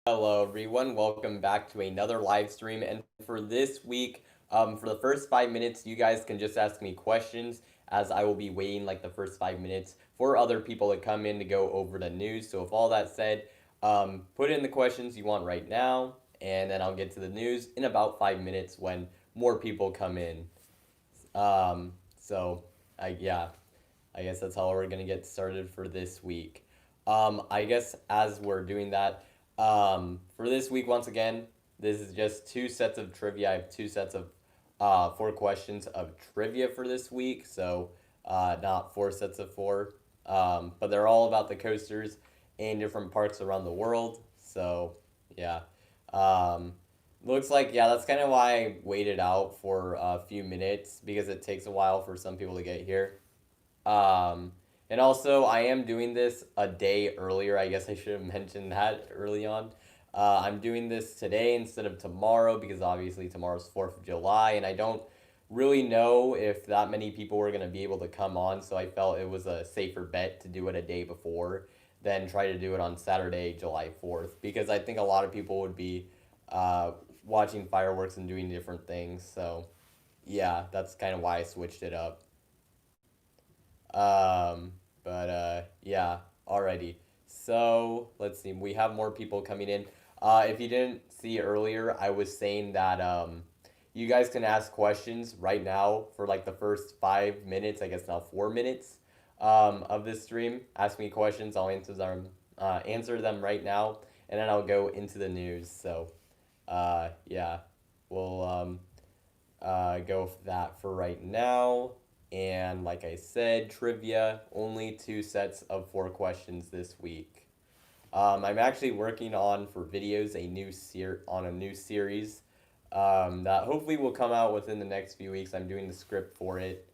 Hello everyone, welcome back to another live stream. And for this week, for the first 5 minutes, you guys can just ask me questions as I will be waiting like the first 5 minutes for other people to come in to go over the news. So with all that said, put in the questions you want right now, and then I'll get to the news in about 5 minutes when more people come in. So yeah, I guess that's how we're gonna get started for this week. I guess as we're doing that, for this week, once again, this is just two sets of trivia. I have two sets of four questions of trivia for this week, so not four sets of four, but they're all about the coasters in different parks around the world. So yeah, um, looks like yeah, that's kind of why I waited out for a few minutes because it takes a while for some people to get here. Um, and also, I am doing this a day earlier. I guess I should have mentioned that early on. I'm doing this today instead of tomorrow because obviously tomorrow's 4th of July, and I don't really know if that many people were going to be able to come on, so I felt it was a safer bet to do it a day before than try to do it on Saturday, July 4th, because I think a lot of people would be uh, watching fireworks and doing different things. So, yeah, that's kind of why I switched it up. Um, but yeah, alrighty. So let's see. We have more people coming in. If you didn't see earlier, I was saying that you guys can ask questions right now for like the first 5 minutes. I guess now 4 minutes of this stream. Ask me questions. I'll answer them right now, and then I'll go into the news. So yeah, we'll go with that for right now. And like I said, trivia, only two sets of four questions this week. I'm actually working on for videos on a new series that hopefully will come out within the next few weeks. I'm doing the script for it.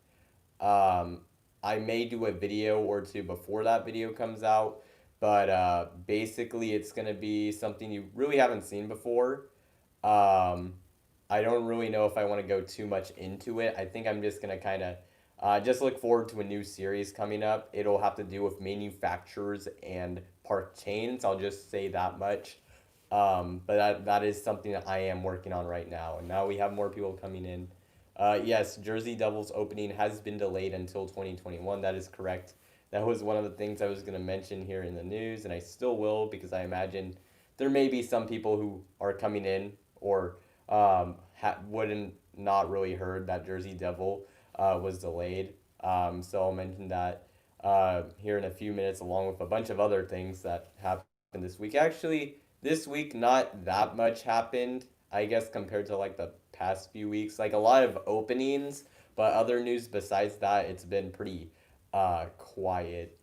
Um, I may do a video or two before that video comes out, but basically it's gonna be something you really haven't seen before. Um, I don't really know if I want to go too much into it. I think I'm just gonna kind of just look forward to a new series coming up. It'll have to do with manufacturers and park chains. I'll just say that much. But that is something that I am working on right now. And now we have more people coming in. Yes, Jersey Devils opening has been delayed until 2021. That is correct. That was one of the things I was going to mention here in the news, and I still will because I imagine there may be some people who are coming in or wouldn't not really heard that Jersey Devil was delayed. So I'll mention that here in a few minutes, along with a bunch of other things that happened this week. Actually, this week not that much happened, I guess, compared to like the past few weeks. Like a lot of openings, but other news besides that, it's been pretty quiet.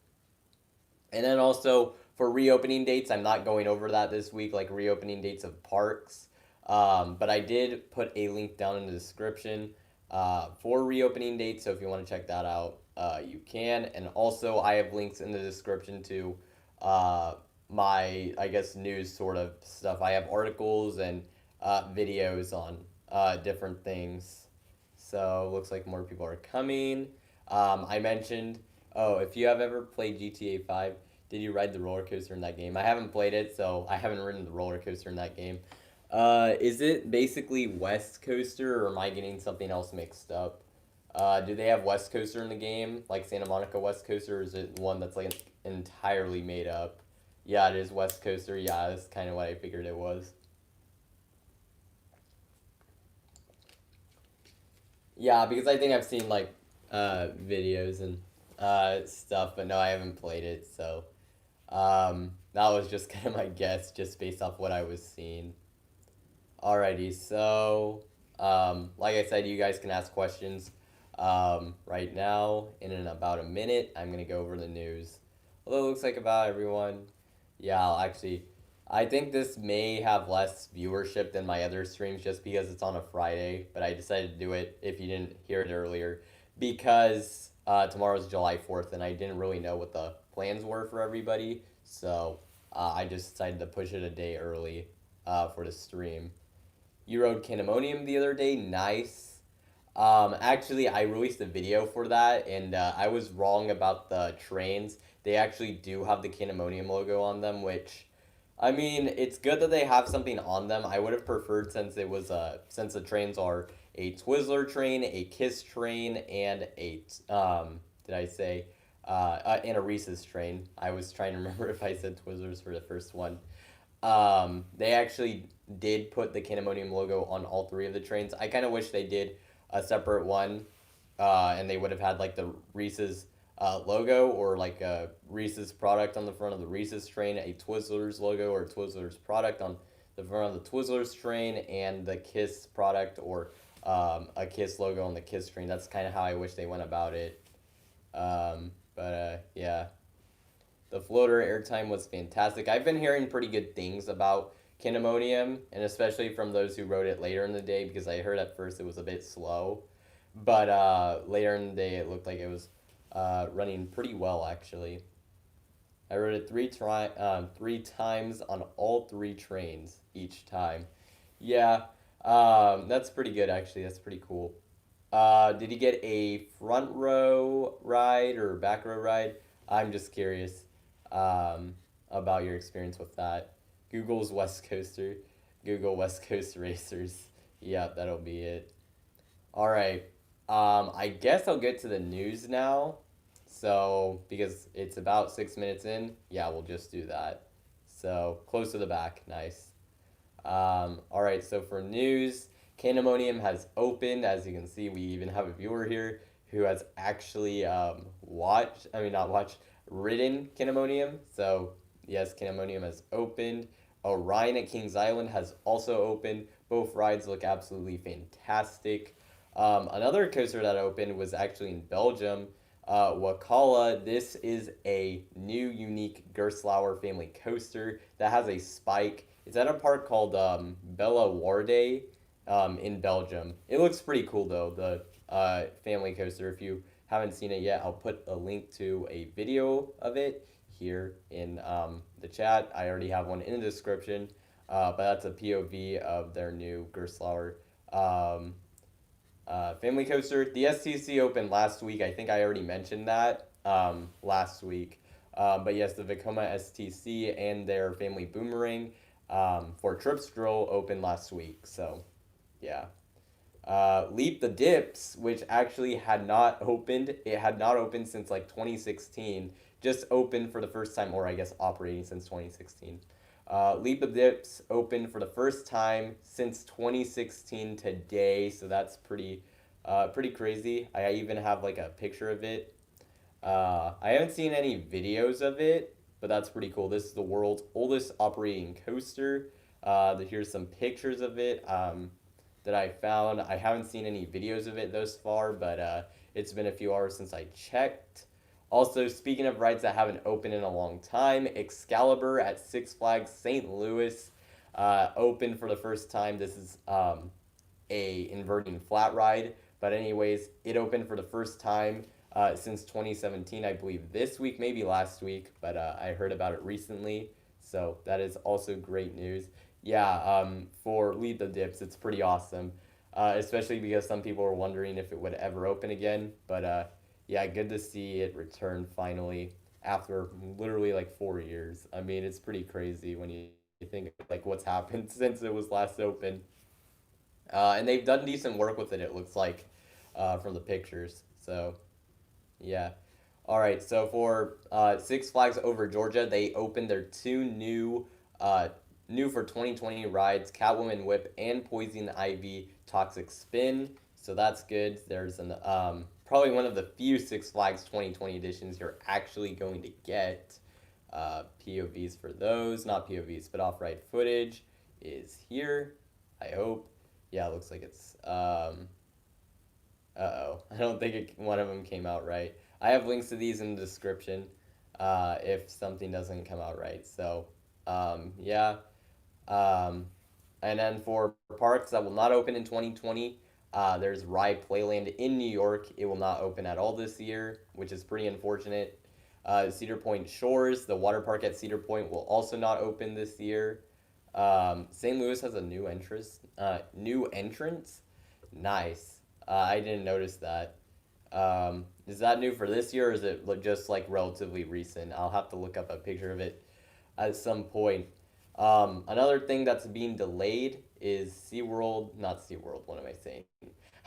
And then also for reopening dates, I'm not going over that this week, like reopening dates of parks. But I did put a link down in the description for reopening dates. So if you want to check that out, you can. And also, I have links in the description to my, I guess, news sort of stuff. I have articles and videos on different things. So looks like more people are coming. I mentioned, oh, if you have ever played GTA 5, did you ride the roller coaster in that game? I haven't played it, so I haven't ridden the roller coaster in that game. Is it basically West Coaster, or am I getting something else mixed up? Do they have West Coaster in the game, like Santa Monica West Coaster, or is it one that's like entirely made up? Yeah, it is West Coaster. Yeah, that's kind of what I figured it was. Yeah, because I think I've seen like videos and stuff, but no, I haven't played it, so that was just kind of my guess, just based off what I was seeing. Alrighty, so like I said, you guys can ask questions right now. In about a minute, I'm gonna go over the news. Although it looks like about everyone, yeah, I think this may have less viewership than my other streams just because it's on a Friday. But I decided to do it if you didn't hear it earlier because tomorrow's July 4th, and I didn't really know what the plans were for everybody. So I just decided to push it a day early for the stream. You rode Candymonium the other day. Nice. Actually, I released a video for that, and I was wrong about the trains. They actually do have the Candymonium logo on them, which I mean, it's good that they have something on them. I would have preferred since it was since the trains are a Twizzler train, a Kiss train, and a did I say and a Reese's train. I was trying to remember if I said Twizzlers for the first one. They actually did put the Candymonium logo on all three of the trains. I kind of wish they did a separate one, and they would have had like the Reese's logo or like a Reese's product on the front of the Reese's train, a Twizzlers logo or Twizzlers product on the front of the Twizzlers train, and the Kiss product or a Kiss logo on the Kiss train. That's kind of how I wish they went about it. But yeah, the floater airtime was fantastic. I've been hearing pretty good things about Candymonium, and especially from those who wrote it later in the day, because I heard at first it was a bit slow, but later in the day it looked like it was running pretty well actually. I wrote it three times on all three trains each time. Yeah, that's pretty good actually. That's pretty cool. Did you get a front row ride or back row ride? I'm just curious about your experience with that. Google's West Coaster, Google West Coast Racers. Yeah, that'll be it. All right. I guess I'll get to the news now. So, because it's about 6 minutes in, yeah, we'll just do that. So, close to the back. Nice. All right, so for news, Candymonium has opened. As you can see, we even have a viewer here who has actually I mean, not watched, ridden Candymonium. So, yes, Candymonium has opened. Orion at Kings Island has also opened. Both rides look absolutely fantastic. Another coaster that opened was actually in Belgium. Wakala, this is a new unique Gerstlauer family coaster that has a spike. It's at a park called Bella Warde in Belgium. It looks pretty cool though, the family coaster. If you haven't seen it yet, I'll put a link to a video of it here in the chat. I already have one in the description, but that's a POV of their new Gerstlauer family coaster. The STC opened last week. I think I already mentioned that last week. But yes, the Vekoma STC and their family boomerang for Trip Stroll opened last week. So, yeah. Leap the Dips, which actually had not opened. It had not opened since like 2016. Just opened for the first time, or I guess operating since 2016. Leap of Dips opened for the first time since 2016 today, so that's pretty crazy. I even have like a picture of it. I haven't seen any videos of it, but that's pretty cool. This is the world's oldest operating coaster. Here's some pictures of it that I found. I haven't seen any videos of it thus far, but it's been a few hours since I checked. Also, speaking of rides that haven't opened in a long time, Xcalibur at Six Flags St. Louis opened for the first time. This is a inverting flat ride, but anyways, it opened for the first time since 2017, I believe this week, maybe last week, but I heard about it recently, so that is also great news. Yeah, for Lead the Dips, it's pretty awesome, especially because some people were wondering if it would ever open again, but yeah, good to see it return finally after literally like 4 years. I mean, it's pretty crazy when you think like what's happened since it was last open. And they've done decent work with it. It looks like from the pictures. So yeah. All right. So for Six Flags Over Georgia, they opened their two new for 2020 rides, Catwoman Whip and Poison Ivy Toxic Spin. So that's good. There's an probably one of the few Six Flags 2020 editions you're actually going to get. POVs for those, not POVs, but off-ride footage is here. I hope. Yeah, it looks like it's uh-oh. I don't think one of them came out right. I have links to these in the description if something doesn't come out right. So, yeah. Um, and then for parks that will not open in 2020, there's Rye Playland in New York. It will not open at all this year, which is pretty unfortunate. Cedar Point Shores, the water park at Cedar Point, will also not open this year. St. Louis has a new entrance. Nice. I didn't notice that. Is that new for this year, or is it just like relatively recent? I'll have to look up a picture of it at some point. Another thing that's being delayed is SeaWorld, not SeaWorld, what am I saying?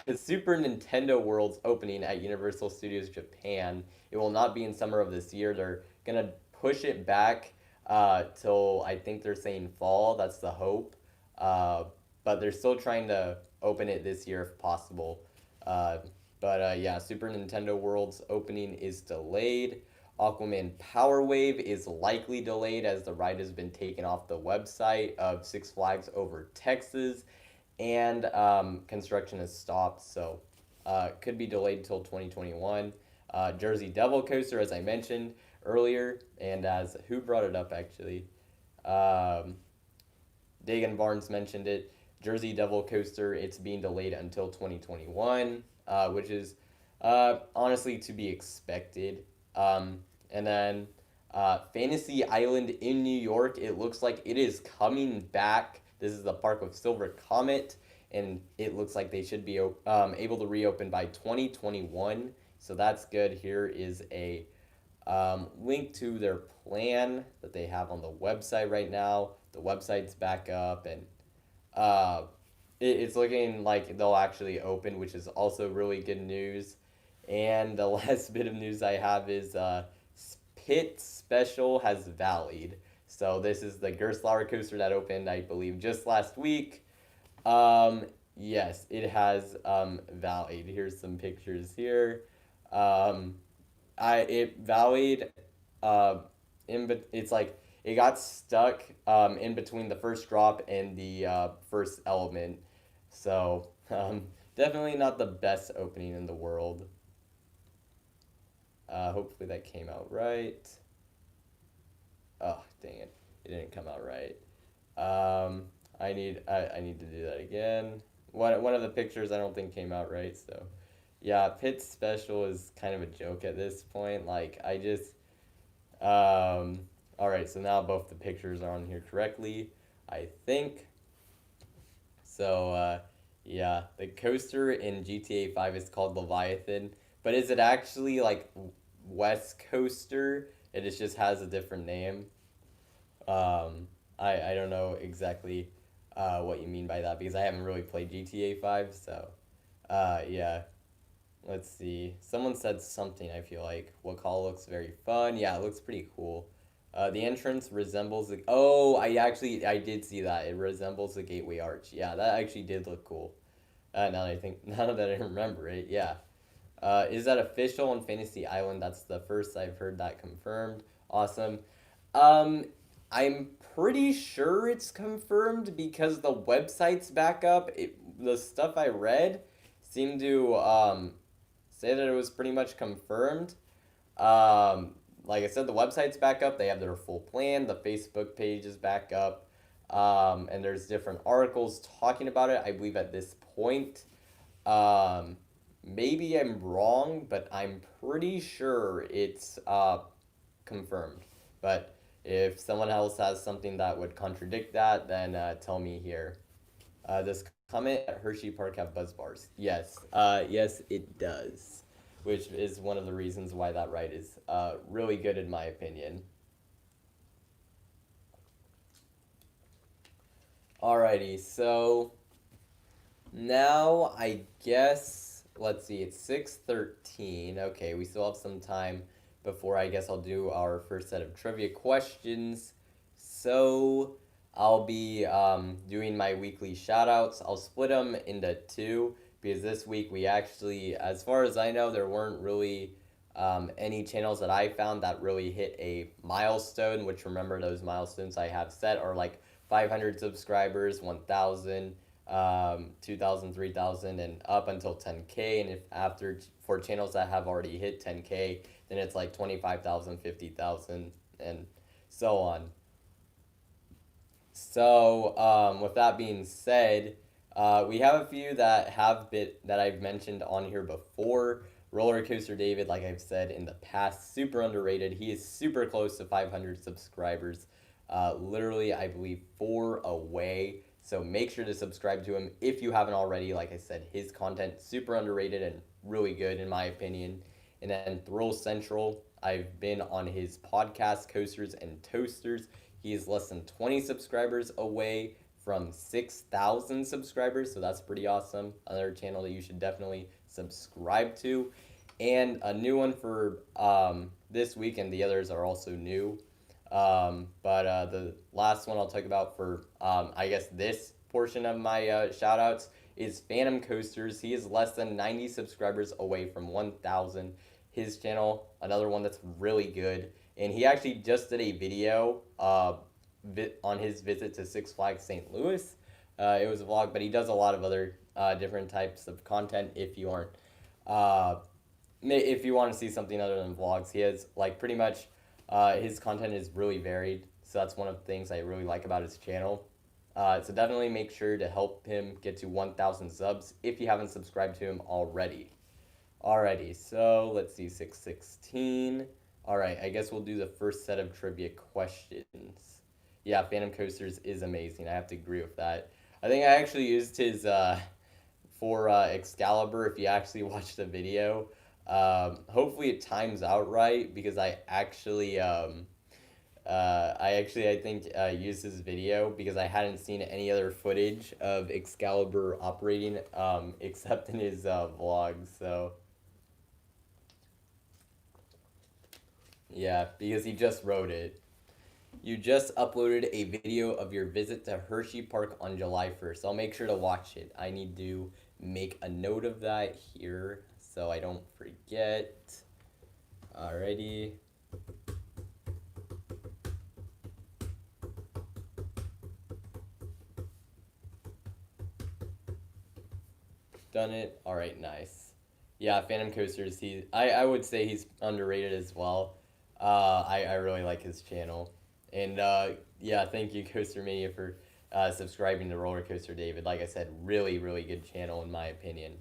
The Super Nintendo World's opening at Universal Studios Japan. It will not be in summer of this year. They're gonna push it back till I think they're saying fall. That's the hope. Uh, but they're still trying to open it this year if possible. Uh, but yeah, Super Nintendo World's opening is delayed. Aquaman Power Wave is likely delayed as the ride has been taken off the website of Six Flags Over Texas, and construction has stopped, so could be delayed until 2021. Jersey Devil Coaster, as I mentioned earlier, and as who brought it up actually? Um, Dagan Barnes mentioned it. Jersey Devil Coaster, it's being delayed until 2021, which is honestly to be expected. And then Fantasy Island in New York, it looks like it is coming back. This is the Park of Silver Comet, and it looks like they should be able to reopen by 2021. So that's good. Here is a link to their plan that they have on the website right now. The website's back up, and uh, it's looking like they'll actually open, which is also really good news. And the last bit of news I have is Pitt Special has Valleyed. So this is the Gerstlauer coaster that opened, I believe, just last week. Yes, it has Valleyed. Here's some pictures here. Um, it Valleyed. Uh, it's like it got stuck in between the first drop and the first element. So definitely not the best opening in the world. Hopefully that came out right. Oh, dang it. It didn't come out right. I need to do that again. One of the pictures I don't think came out right, so yeah, Pitt's special is kind of a joke at this point. Like I just all right, so now both the pictures are on here correctly, I think. So yeah, the coaster in GTA 5 is called Leviathan, but is it actually like West Coaster? It just has a different name. I don't know exactly what you mean by that because I haven't really played GTA 5, so yeah. Let's see. Someone said something, I feel like. Wakala looks very fun. Yeah, it looks pretty cool. The entrance resembles the. Oh, I did see that. It resembles the Gateway Arch. Yeah, that actually did look cool. Now that I think, now that I remember it, yeah. Is that official on Fantasy Island? That's the first I've heard that confirmed. Awesome. Um, I'm pretty sure it's confirmed because the website's back up. The stuff I read seemed to say that it was pretty much confirmed. Um, like I said, the website's back up. They have their full plan. The Facebook page is back up. And there's different articles talking about it, I believe, at this point. Um, Maybe I'm wrong, but I'm pretty sure it's confirmed. But if someone else has something that would contradict that, then tell me here. Does Comet at Hershey Park have buzz bars? Yes. Yes, it does. Which is one of the reasons why that ride is really good in my opinion. Alrighty, so now I guess let's see, it's 6:13. Okay, we still have some time before I guess I'll do our first set of trivia questions. So I'll be doing my weekly shoutouts. I'll split them into two because this week we actually, as far as I know, there weren't really any channels that I found that really hit a milestone, which remember those milestones I have set are like 500 subscribers, 1,000, 2,000, 3,000, and up until 10K. And if after for channels that have already hit 10K, then it's like 25,000, 50,000, and so on. So, with that being said, we have a few that have been that I've mentioned on here before. Roller Coaster David, like I've said in the past, super underrated. He is super close to 500 subscribers. Literally, I believe 4 away. So make sure to subscribe to him if you haven't already. Like I said, his content super underrated and really good in my opinion. And then Thrill Central, I've been on his podcast, Coasters and Toasters. He is less than 20 subscribers away from 6,000 subscribers, so that's pretty awesome. Another channel that you should definitely subscribe to. And a new one for this week, and the others are also new. But the last one I'll talk about for, I guess, this portion of my shout outs is Phantom Coasters. He is less than 90 subscribers away from 1,000. His channel, another one that's really good. And he actually just did a video on his visit to Six Flags St. Louis. It was a vlog, but he does a lot of other different types of content if you aren't. If you want to see something other than vlogs, he has like pretty much his content is really varied. So that's one of the things I really like about his channel. So definitely make sure to help him get to 1,000 subs if you haven't subscribed to him already. Alrighty, so let's see, 616. Alright, I guess we'll do the first set of trivia questions. Yeah, Phantom Coasters is amazing. I have to agree with that. I think I actually used his for Xcalibur if you actually watch the video. Hopefully it times out right because I actually I think used this video because I hadn't seen any other footage of Xcalibur operating except in his vlog. So yeah, because he just wrote it. You just uploaded a video of your visit to Hershey Park on July 1st. I'll make sure to watch it. I need to make a note of that here so I don't forget. Alrighty. Done it. Alright, nice. Yeah, Phantom Coasters, I would say he's underrated as well. I really like his channel. And yeah, thank you, Coaster Mania, for subscribing to Roller Coaster David. Like I said, really, really good channel in my opinion.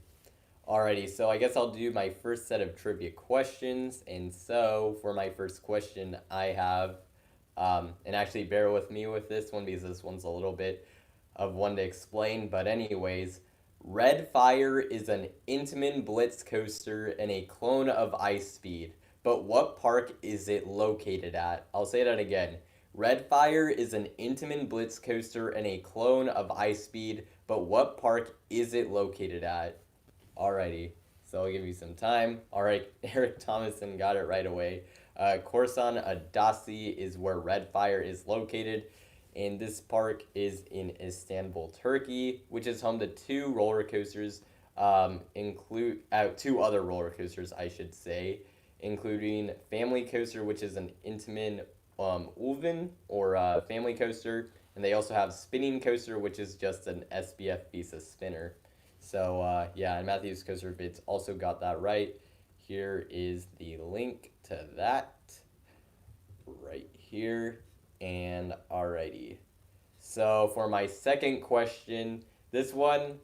Alrighty, so I guess I'll do my first set of trivia questions. And so, for my first question, I have, and actually bear with me with this one because this one's a little bit of one to explain. But anyways, Red Fire is an Intamin Blitz coaster and a clone of Ice Speed. But what park is it located at? I'll say that again. Red Fire is an Intamin Blitz coaster and a clone of Ice Speed, but what park is it located at? Alrighty, so I'll give you some time. Alright, Eric Thomason got it right away. Korsan Adasi is where Red Fire is located, and this park is in Istanbul, Turkey, which is home to two roller coasters, two other roller coasters, I should say, including Family Coaster, which is an Intamin Ulven, or family coaster, and they also have Spinning Coaster, which is just an SBF Visa spinner. So yeah, and Matthew's Coaster Vids also got that right. Here is the link to that right here. And alrighty. So for my second question, this one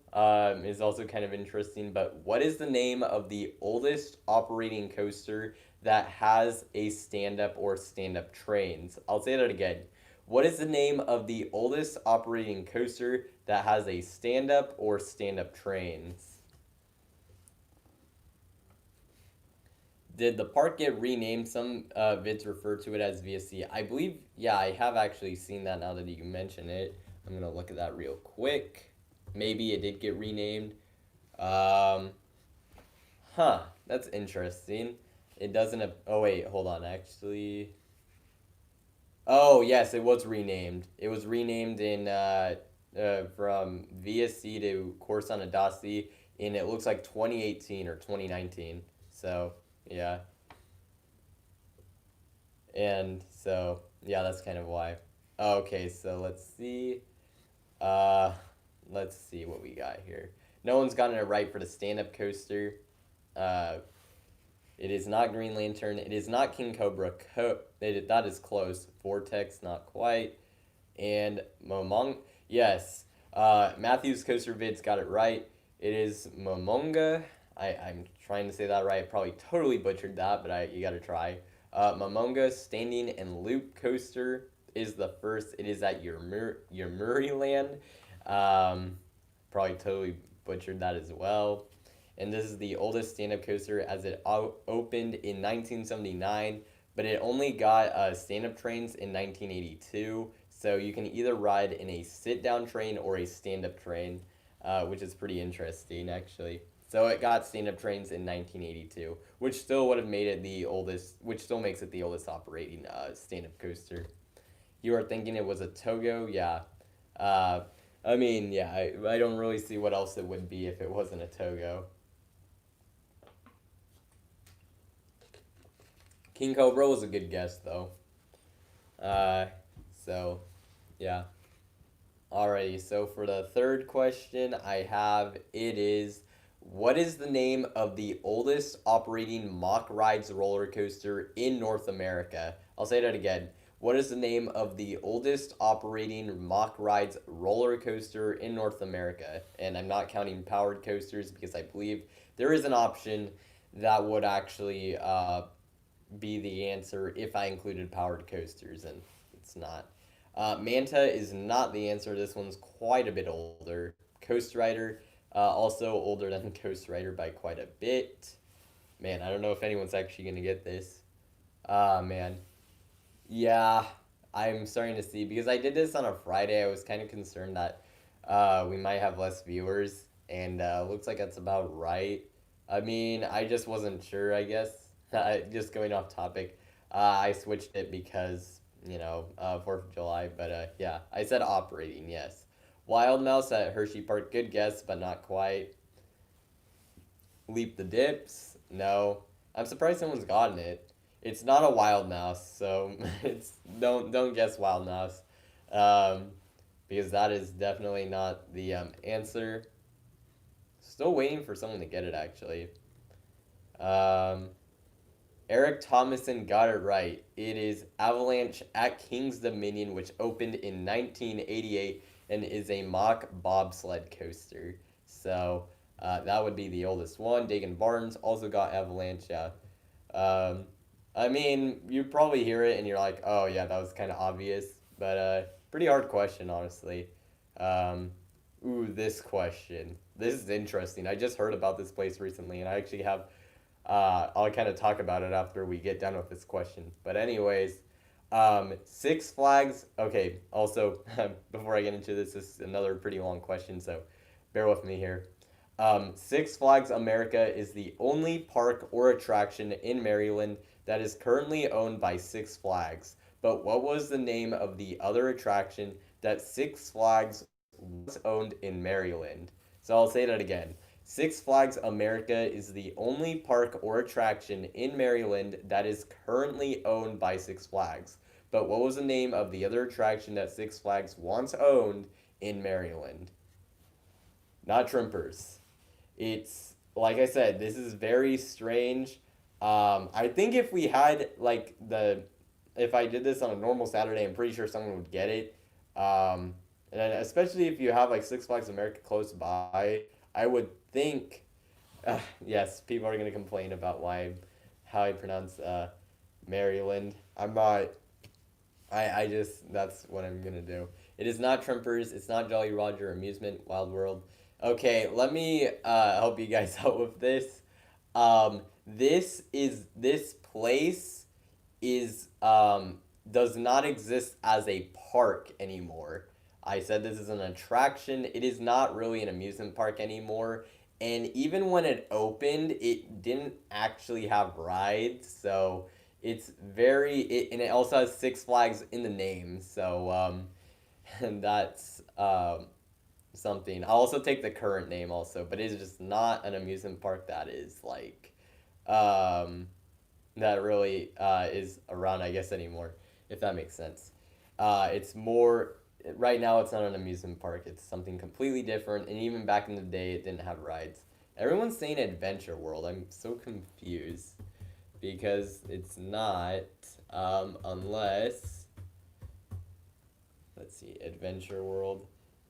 is also kind of interesting, but what is the name of the oldest operating coaster that has a stand-up or stand-up trains? I'll say that again. What is the name of the oldest operating coaster that has a stand-up or stand-up trains? Did the park get renamed? Some vids refer to it as VSC. I believe, yeah, I have actually seen that now that you mention it. I'm going to look at that real quick. Maybe it did get renamed. That's interesting. It doesn't, oh wait, hold on, actually. Oh, yes, it was renamed. It was renamed in, from VSC to Korsan Adasi in, it looks like 2018 or 2019. So, yeah. And so, yeah, that's kind of why. Okay, so let's see. Let's see what we got here. No one's gotten it right for the stand-up coaster. It is not Green Lantern. It is not King Cobra. That is close. Vortex, not quite. And Momong, yes. Matthew's Coaster Vids got it right. It is Momonga. I'm trying to say that right. I probably totally butchered that, but you gotta try. Momonga Standing and Loop Coaster is the first. It is at Yamuriland. Probably totally butchered that as well. And this is the oldest stand-up coaster as it opened in 1979 but it only got stand-up trains in 1982. So you can either ride in a sit-down train or a stand-up train, which is pretty interesting actually. So it got stand-up trains in 1982, which still would have made it the oldest, which still makes it the oldest operating stand-up coaster. You are thinking it was a Togo, yeah. Uh, I mean, yeah, I don't really see what else it would be if it wasn't a Togo. King Cobra was a good guess though. Uh, so yeah. Alrighty, so for the third question I have, it is what is the name of the oldest operating mock rides roller coaster in North America? I'll say that again. What is the name of the oldest operating mock rides roller coaster in North America? And I'm not counting powered coasters because I believe there is an option that would actually be the answer if I included powered coasters, and it's not. Manta is not the answer. This one's quite a bit older. Coast Rider, also older than Coast Rider by quite a bit. Man, I don't know if anyone's actually gonna get this. Ah, man. Yeah, I'm starting to see because I did this on a Friday. I was kind of concerned that we might have less viewers, and looks like that's about right. I mean, I just wasn't sure, I guess. Just going off topic, I switched it because, 4th of July, but yeah, I said operating, yes. Wild Mouse at Hershey Park, good guess, but not quite. Leap the Dips, no. I'm surprised someone's gotten it. It's not a wild mouse, so it's don't guess wild mouse, um, because that is definitely not the answer. Still waiting for someone to get it actually. Um, Eric Thomason got it right. It is Avalanche at King's Dominion, which opened in 1988 and is a mock bobsled coaster. So that would be the oldest one. Dagan Barnes also got Avalanche. Yeah. Um, I mean, you probably hear it and you're like, oh yeah, that was kind of obvious, but pretty hard question, honestly. Um, this question. This is interesting. I just heard about this place recently, and I actually have. I'll kind of talk about it after we get done with this question. But anyways, Six Flags. Okay. Also, before I get into this, this is another pretty long question, so bear with me here. Six Flags America is the only park or attraction in Maryland that is currently owned by Six Flags. But what was the name of the other attraction that Six Flags was owned in Maryland? So I'll say that again. Six Flags America is the only park or attraction in Maryland that is currently owned by Six Flags. But what was the name of the other attraction that Six Flags once owned in Maryland? Not Trimpers. It's like I said, this is very strange. I think if we had like if I did this on a normal Saturday, I'm pretty sure someone would get it. And especially if you have like Six Flags America close by, I would think. Yes, people are gonna complain about how I pronounce Maryland. I'm not. I just that's what I'm gonna do. It is not Trimpers. It's not Jolly Roger Amusement Wild World. Okay, let me help you guys out with this. This place is does not exist as a park anymore. I said this is an attraction. It is not really an amusement park anymore. And even when it opened, it didn't actually have rides. So and it also has Six Flags in the name. So and that's something. I'll also take the current name also, but it is just not an amusement park that is like um, that really is around, I guess, anymore, if that makes sense. It's more right now. It's not an amusement park. It's something completely different. And even back in the day, it didn't have rides. Everyone's saying Adventure World. I'm so confused because it's not, unless let's see, Adventure World.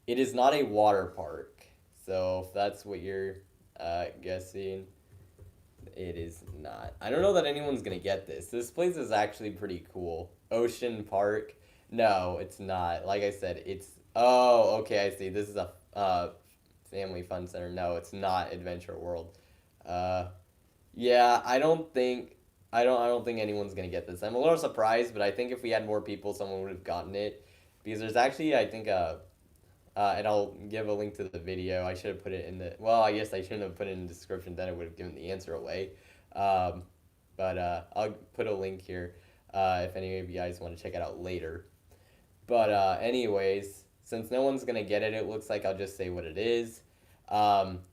It is not a water park. So if that's what you're guessing, it is not. I don't know that anyone's gonna get this. This place is actually pretty cool. Ocean Park. No, it's not. Like I said, it's. Oh, okay. I see. This is a family fun center. No, it's not Adventure World. Uh, yeah, I don't think. I don't think anyone's gonna get this. I'm a little surprised, but I think if we had more people, someone would have gotten it because there's actually I think and I'll give a link to the video. I should have put it in the well, I guess I shouldn't have put it in the description. Then I would have given the answer away. Um, but I'll put a link here if any of you guys want to check it out later. But anyways, since no one's gonna get it, it looks like I'll just say what it is.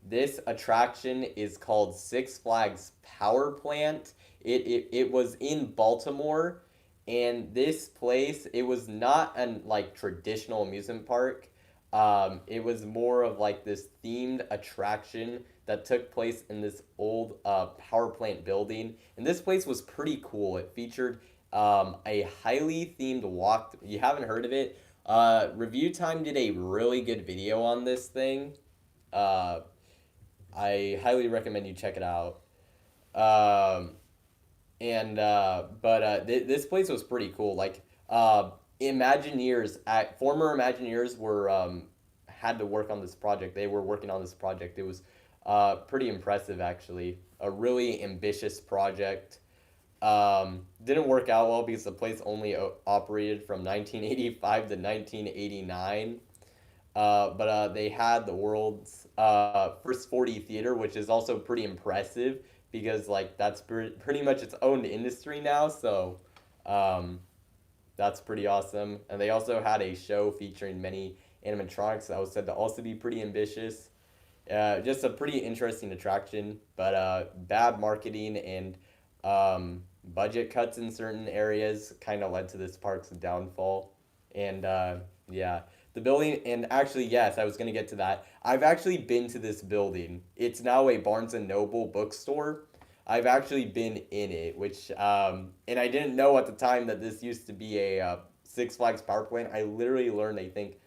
This attraction is called Six Flags Power Plant. It was in Baltimore, and this place it was not an like traditional amusement park. It was more of like this themed attraction that took place in this old power plant building, and this place was pretty cool. It featured a highly themed walk. You haven't heard of it? Review Time did a really good video on this thing. Uh, I highly recommend you check it out. Um, and but This place was pretty cool. Like former Imagineers were had to work on this project. They were working on this project. It was pretty impressive actually. A really ambitious project. Didn't work out well because the place only operated from 1985 to 1989. They had the world's first 4D theater, which is also pretty impressive because like that's pretty much its own industry now. So um, that's pretty awesome. And they also had a show featuring many animatronics that was said to also be pretty ambitious. Just a pretty interesting attraction, but bad marketing and budget cuts in certain areas kind of led to this park's downfall. And yeah, the building, and actually, yes, I was going to get to that. I've actually been to this building. It's now a Barnes and Noble bookstore. I've actually been in it, and I didn't know at the time that this used to be a Six Flags power plant. I literally learned, I think,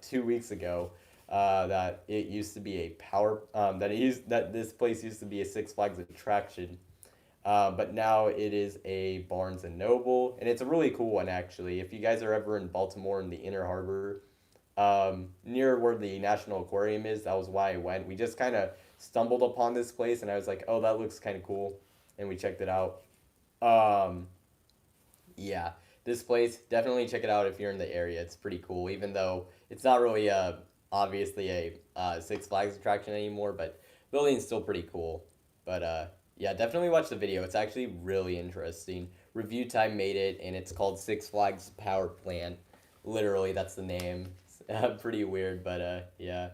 2 weeks ago, that it used to be a that this place used to be a Six Flags attraction. But now it is a Barnes and Noble, and it's a really cool one actually. If you guys are ever in Baltimore in the Inner Harbor, near where the National Aquarium is, that was why I went. We just kind of stumbled upon this place, and I was like, "Oh, that looks kind of cool," and we checked it out. Um, yeah, this place definitely check it out if you're in the area. It's pretty cool, even though it's not really obviously a Six Flags attraction anymore, but building's still pretty cool. But yeah, definitely watch the video. It's actually really interesting. Review Time made it, and it's called Six Flags Power Plant. Literally, that's the name. Pretty weird, but yeah.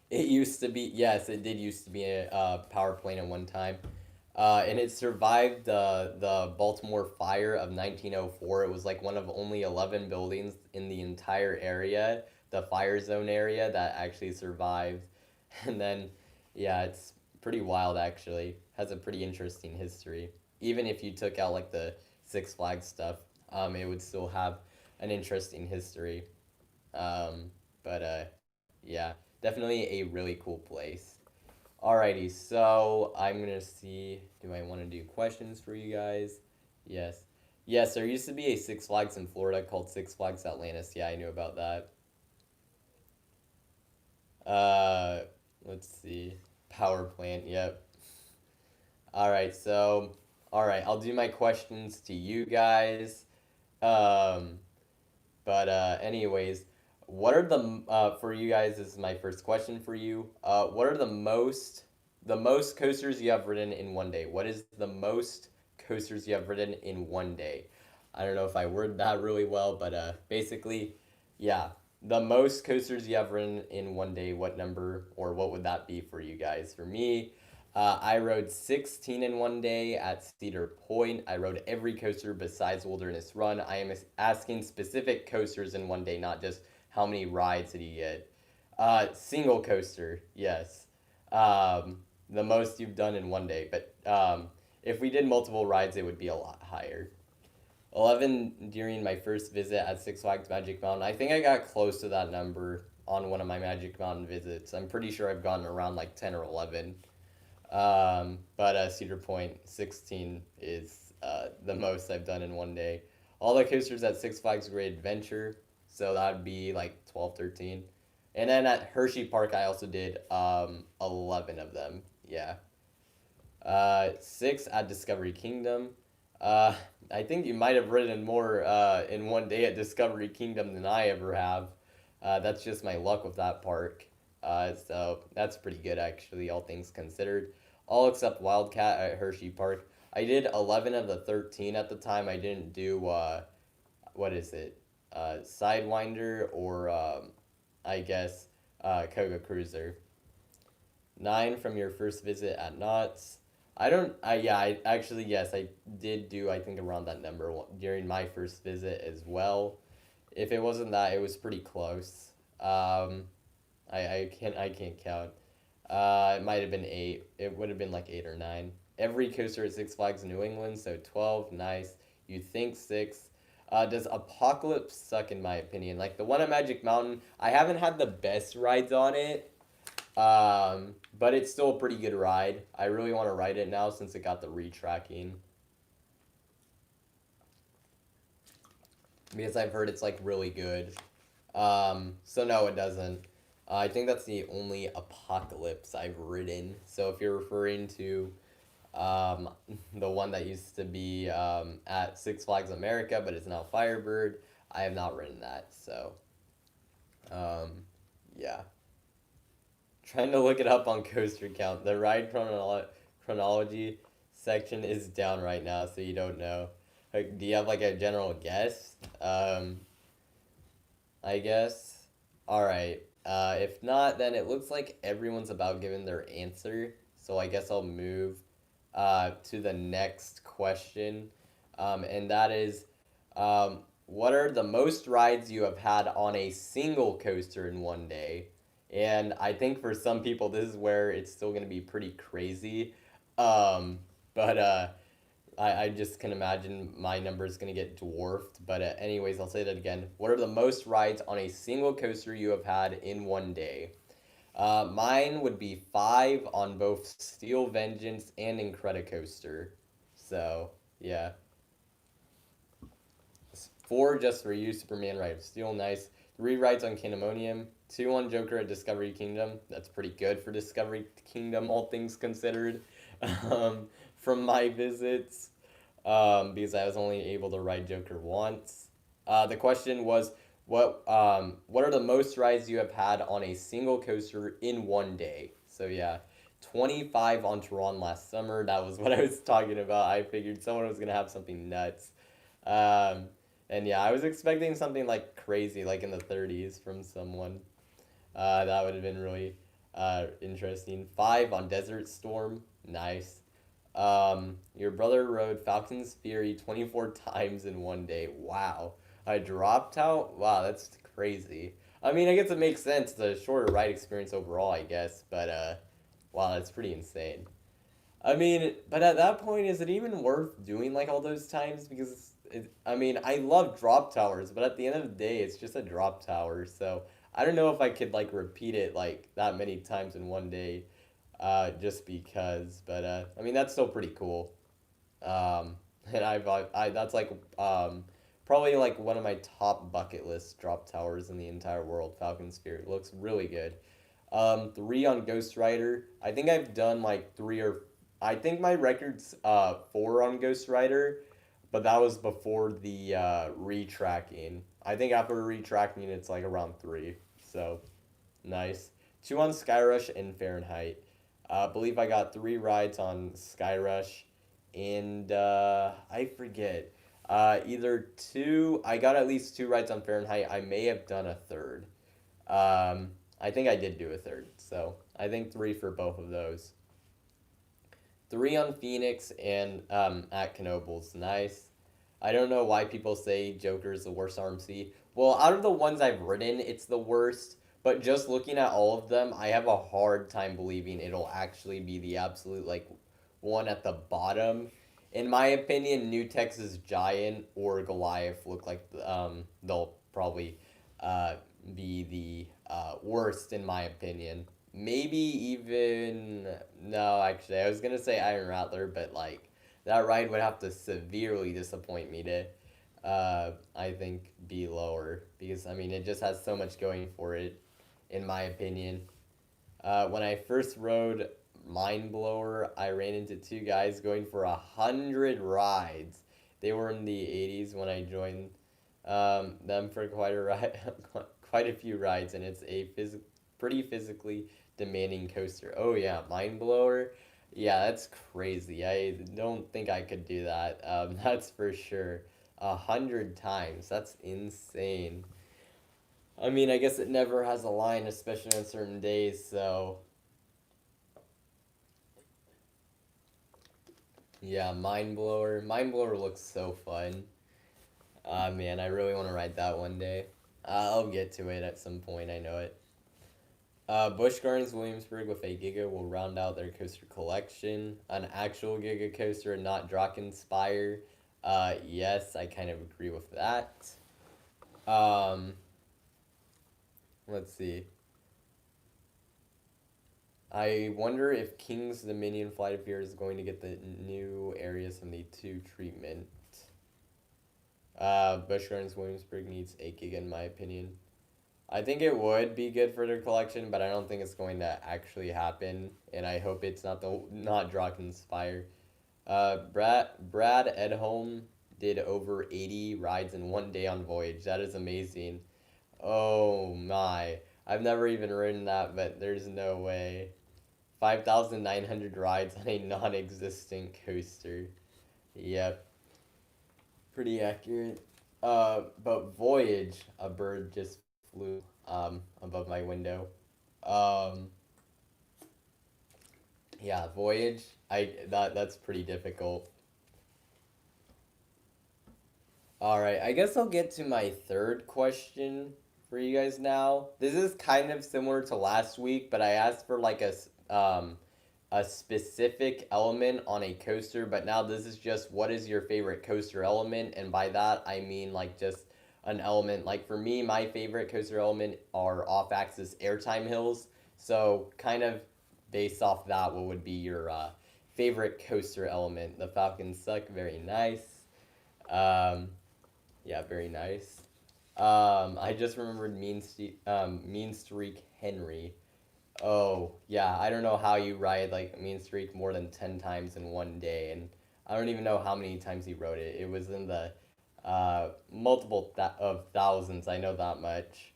It used to be, yes, it did used to be a power plant at one time. And it survived the Baltimore fire of 1904. It was like one of only 11 buildings in the entire area, the fire zone area, that actually survived. And then, yeah, it's pretty wild actually. Has a pretty interesting history. Even if you took out like the Six Flags stuff, it would still have an interesting history. But Yeah, definitely a really cool place. Alrighty, so I'm gonna see. Do I want to do questions for you guys? Yes. Yes, there used to be a Six Flags in Florida called Six Flags Atlantis. Yeah, I knew about that. Uh, let's see. Power plant. Yep. All right. All right. I'll do my questions to you guys. Um, Anyways, what are for you guys? This is my first question for you. What are the most coasters you have ridden in one day? What is the most coasters you have ridden in one day? I don't know if I worded that really well, but basically, yeah, the most coasters you have ridden in one day. What number or what would that be for you guys? For me, I rode 16 in one day at Cedar Point. I rode every coaster besides Wilderness Run. I am asking specific coasters in one day, not just how many rides did you get. Single coaster, yes. The most you've done in one day. But if we did multiple rides, it would be a lot higher. 11 during my first visit at Six Flags Magic Mountain. I think I got close to that number on one of my Magic Mountain visits. I'm pretty sure I've gotten around like 10 or 11. Cedar Point 16 is the most I've done in one day. All the coasters at Six Flags Great Adventure, so that'd be like 12, 13. And then at Hershey Park, I also did 11 of them. Yeah. 6 at Discovery Kingdom. Uh, I think you might have ridden more in one day at Discovery Kingdom than I ever have. That's just my luck with that park. So that's pretty good actually, all things considered. All except Wildcat at Hershey Park. I did 11 of the 13 at the time. I didn't do what is it? Sidewinder or I guess Koga Cruiser. 9 from your first visit at Knott's. I don't. I actually yes, I did do I think around that number during my first visit as well. If it wasn't that, it was pretty close. I can't count. It might have been 8. It would have been like 8 or 9. Every coaster at Six Flags New England, so 12. Nice. You think 6. Does Apocalypse suck in my opinion? Like the one at Magic Mountain, I haven't had the best rides on it. But it's still a pretty good ride. I really want to ride it now since it got the retracking. Because I've heard it's like really good. So no, it doesn't. I think that's the only Apocalypse I've ridden. So if you're referring to um, the one that used to be at Six Flags America, but is now Firebird, I have not ridden that. So um, yeah. Trying to look it up on Coaster Count. The ride chronology section is down right now, so you don't know. Like, do you have like a general guess? I guess. All right. If not, then it looks like everyone's about given their answer. So I guess I'll move to the next question, and that is, what are the most rides you have had on a single coaster in one day? And I think for some people, this is where it's still going to be pretty crazy. Um, but I just can imagine my number is going to get dwarfed. But anyways, I'll say that again. What are the most rides on a single coaster you have had in one day? Mine would be 5 on both Steel Vengeance and Incredicoaster. So, yeah. 4 just for you, Superman Ride of Steel, nice. 3 rides on Candymonium. 2 on Joker at Discovery Kingdom. That's pretty good for Discovery Kingdom, all things considered. Um, from my visits, because I was only able to ride Joker once. The question was, what are the most rides you have had on a single coaster in one day? So yeah, 25 on Tron last summer. That was what I was talking about. I figured someone was gonna have something nuts. Um, and yeah, I was expecting something like crazy, like in the 30s from someone. That would have been really interesting. 5 on Desert Storm. Nice. Your brother rode Falcon's Fury 24 times in one day. Wow. I dropped out? Wow, that's crazy. I mean, I guess it makes sense. The shorter ride experience overall, I guess. But, wow, that's pretty insane. I mean, but at that point, is it even worth doing like all those times? Because I mean, I love drop towers, but at the end of the day, it's just a drop tower. So I don't know if I could like repeat it like that many times in one day, just because. But I mean, that's still pretty cool. Um, and I that's like probably like one of my top bucket list drop towers in the entire world. Falcon Sphere looks really good. 3 on Ghost Rider. I think I've done like 3 or I think my record's 4 on Ghost Rider, but that was before the retracking. I think after retracking, it's like around 3. So nice. 2 on Skyrush and Fahrenheit. I believe I got 3 rides on Skyrush, and I forget. Either 2. I got at least 2 rides on Fahrenheit. I may have done a third. I think I did do a third. So I think 3 for both of those. 3 on Phoenix and at Knoebels. Nice. I don't know why people say Joker is the worst RMC. Well, out of the ones I've ridden, it's the worst. But just looking at all of them, I have a hard time believing it'll actually be the absolute like one at the bottom. In my opinion, New Texas Giant or Goliath look like they'll probably uh, be the worst in my opinion. Maybe even no, actually, I was gonna say Iron Rattler, but like that ride would have to severely disappoint me to, I think, be lower because I mean it just has so much going for it, in my opinion. When I first rode Mind Blower, I ran into two guys going for 100 rides. They were in the 80s when I joined them for quite a ride, quite a few rides, and it's a pretty physically demanding coaster. Oh yeah, Mind Blower. Yeah, that's crazy. I don't think I could do that. That's for sure. 100 times. That's insane. I mean, I guess it never has a line, especially on certain days. So yeah, Mind Blower. Mind Blower looks so fun. Ah man, I really want to ride that one day. I'll get to it at some point. I know it. Busch Gardens Williamsburg with a Giga will round out their coaster collection. An actual Giga coaster and not Drakenspeyer. Yes, I kind of agree with that. Um, let's see. I wonder if King's Dominion Flight of Fear is going to get the new areas from the 2 treatment. Busch Gardens Williamsburg needs 8 gig in my opinion. I think it would be good for their collection, but I don't think it's going to actually happen, and I hope it's not Drakenspeyer. Brad Edholm did over 80 rides in one day on Voyage. That is amazing. Oh my. I've never even ridden that, but there's no way. 5,900 rides on a non-existent coaster. Yep. Pretty accurate. But Voyage, a bird just flew above my window. Um, yeah, Voyage. That's pretty difficult. All right, I guess I'll get to my third question for you guys now. This is kind of similar to last week, but I asked for like a specific element on a coaster, but now this is just what is your favorite coaster element, and by that I mean like just an element. Like for me, my favorite coaster element are off-axis airtime hills. So kind of based off that, what would be your favorite coaster element? The Falcons suck. Very nice. Um, yeah, very nice. I just remembered Mean Streak Henry. Oh, yeah, I don't know how you ride like Mean Streak more than 10 times in one day, and I don't even know how many times he wrote it. It was in the multiple of thousands, I know that much.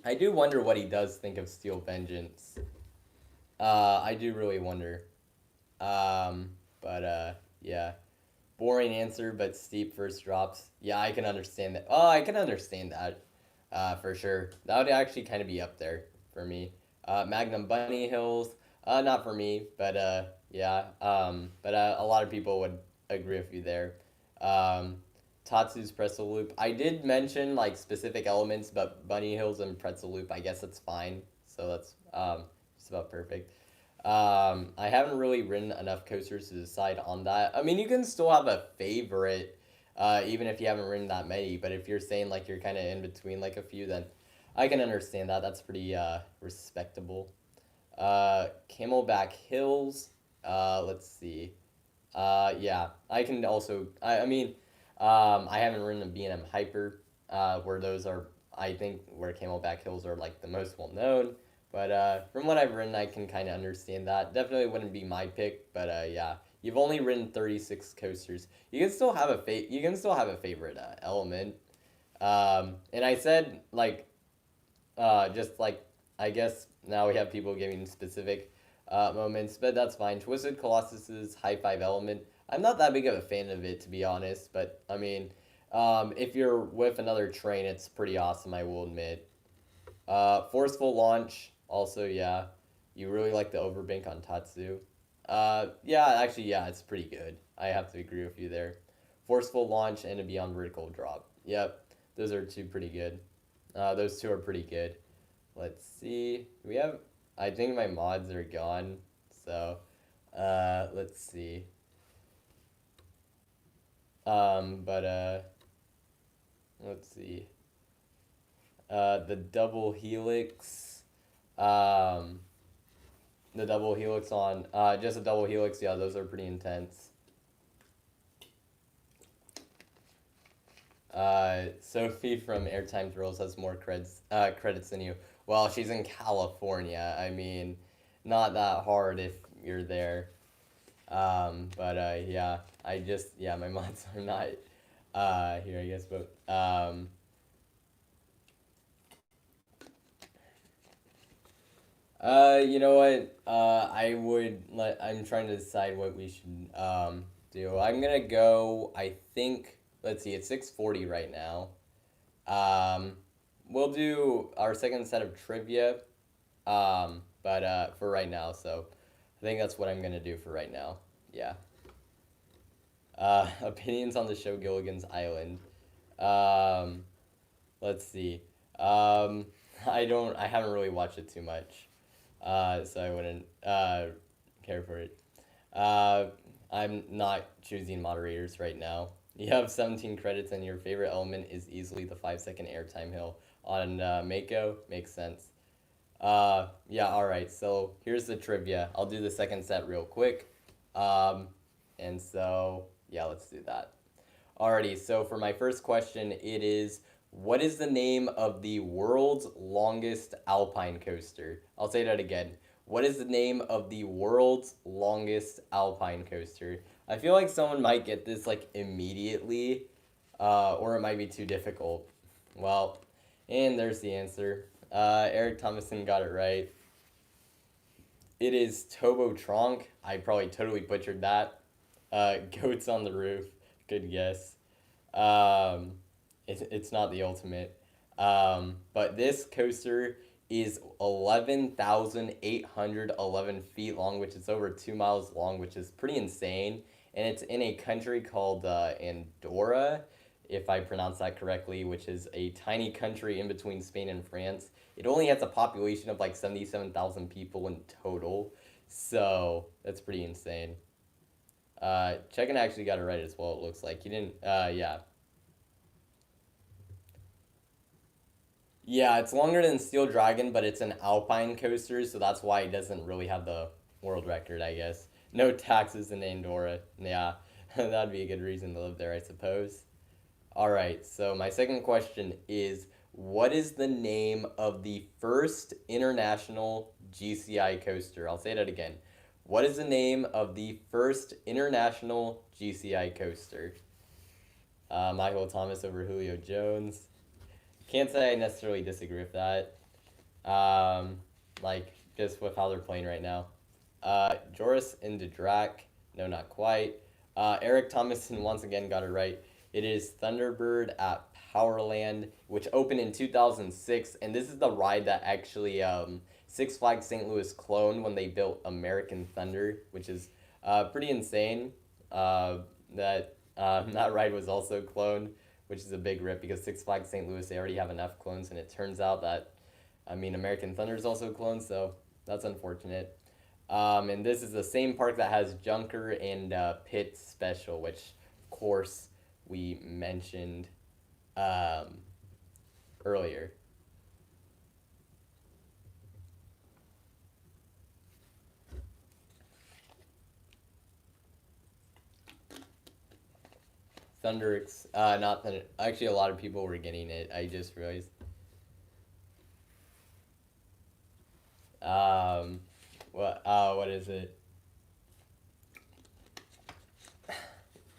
I do wonder what he does think of Steel Vengeance. I do really wonder. But yeah. Boring answer, but steep first drops. Yeah, I can understand that. Oh, I can understand that. For sure. That would actually kind of be up there for me. Magnum Bunny Hills. Not for me, but yeah. But a lot of people would agree with you there. Um, Tatsu's Pretzel Loop. I did mention like specific elements, but Bunny Hills and Pretzel Loop, I guess that's fine. So that's just about perfect. I haven't really ridden enough coasters to decide on that. I mean, you can still have a favorite, even if you haven't ridden that many. But if you're saying like you're kind of in between like a few, then I can understand that. That's pretty respectable. Camelback Hills. Let's see. Yeah, I can also. I mean, I haven't ridden a B&M Hyper, where those are. I think where Camelback Hills are like the most well known. But from what I've ridden, I can kind of understand that. Definitely wouldn't be my pick, but yeah, you've only ridden 36 coasters. You can still have You can still have a favorite element. And I said like just like I guess now we have people giving specific moments, but that's fine. Twisted Colossus's high five element. I'm not that big of a fan of it to be honest, but I mean, if you're with another train, it's pretty awesome. I will admit. Forceful launch. Also, yeah, you really like the overbank on Tatsu. Yeah, actually, yeah, it's pretty good. I have to agree with you there. Forceful launch and a beyond vertical drop. Yep, those are two pretty good. Those two are pretty good. Let's see. We have. I think my mods are gone. So, let's see. But let's see. The double helix. Um, the double helix on just a double helix. Yeah, those are pretty intense. Sophie from Airtime Thrills has more credits than you. Well, she's in California. I mean, not that hard if you're there. Yeah, yeah, my mods are not here, I guess, but you know what? I'm trying to decide what we should do. I'm gonna go. I think. Let's see. It's 6:40 right now. Um, we'll do our second set of trivia. For right now, so I think that's what I'm gonna do for right now. Yeah. Opinions on the show Gilligan's Island. Um, let's see. Um, I haven't really watched it too much, so I wouldn't care for it. Uh, I'm not choosing moderators right now. You have 17 credits, and your favorite element is easily the 5-second airtime hill on Mako. Makes sense. Yeah, alright, so here's the trivia. I'll do the second set real quick. Yeah, let's do that. Alrighty, so for my first question, it is what is the name of the world's longest alpine coaster? I'll say that again. What is the name of the world's longest alpine coaster? I feel like someone might get this like immediately, or it might be too difficult. Well, and there's the answer. Eric Thomason got it right. It is Tobo Tronc. I probably totally butchered that. Goats on the Roof. Good guess. Um, it's not the ultimate. But this coaster is 11,811 feet long, which is over 2 miles long, which is pretty insane. And it's in a country called Andorra, if I pronounce that correctly, which is a tiny country in between Spain and France. It only has a population of like 77,000 people in total. So that's pretty insane. Check actually got it right as well, it looks like. He didn't, yeah. Yeah, it's longer than Steel Dragon, but it's an alpine coaster, so that's why it doesn't really have the world record, I guess. No taxes in Andorra. Yeah, that'd be a good reason to live there, I suppose. All right, so my second question is what is the name of the first international GCI coaster? I'll say that again. What is the name of the first international GCI coaster? Michael Thomas over Julio Jones. Can't say I necessarily disagree with that. Um, like, just with how they're playing right now. Joris into Drac. No, not quite. Eric Thomason once again got it right. It is Thunderbird at Powerland, which opened in 2006, and this is the ride that actually Six Flags St. Louis cloned when they built American Thunder, which is pretty insane. That ride was also cloned, which is a big rip because Six Flags St. Louis, they already have enough clones, and it turns out that, I mean, American Thunder is also cloned, so that's unfortunate. And this is the same park that has Junker and Pitt Special, which, of course, we mentioned earlier. Not Thunder. Actually, a lot of people were getting it. I just realized. Um, what is it?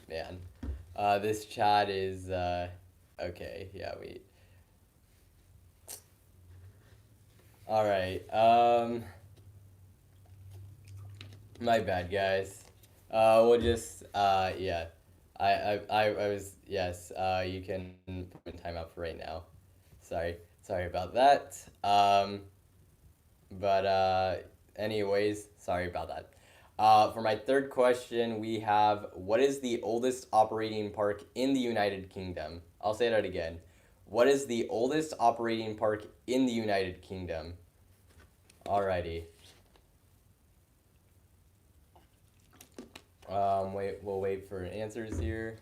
Man, this chat is okay. Yeah, wait. All right. My bad, guys. We'll just yeah. I was yes. You can put in timeout for right now. Sorry about that. Anyways, sorry about that. For my third question, we have what is the oldest operating park in the United Kingdom? I'll say that again. What is the oldest operating park in the United Kingdom? Alrighty. We'll wait for answers here.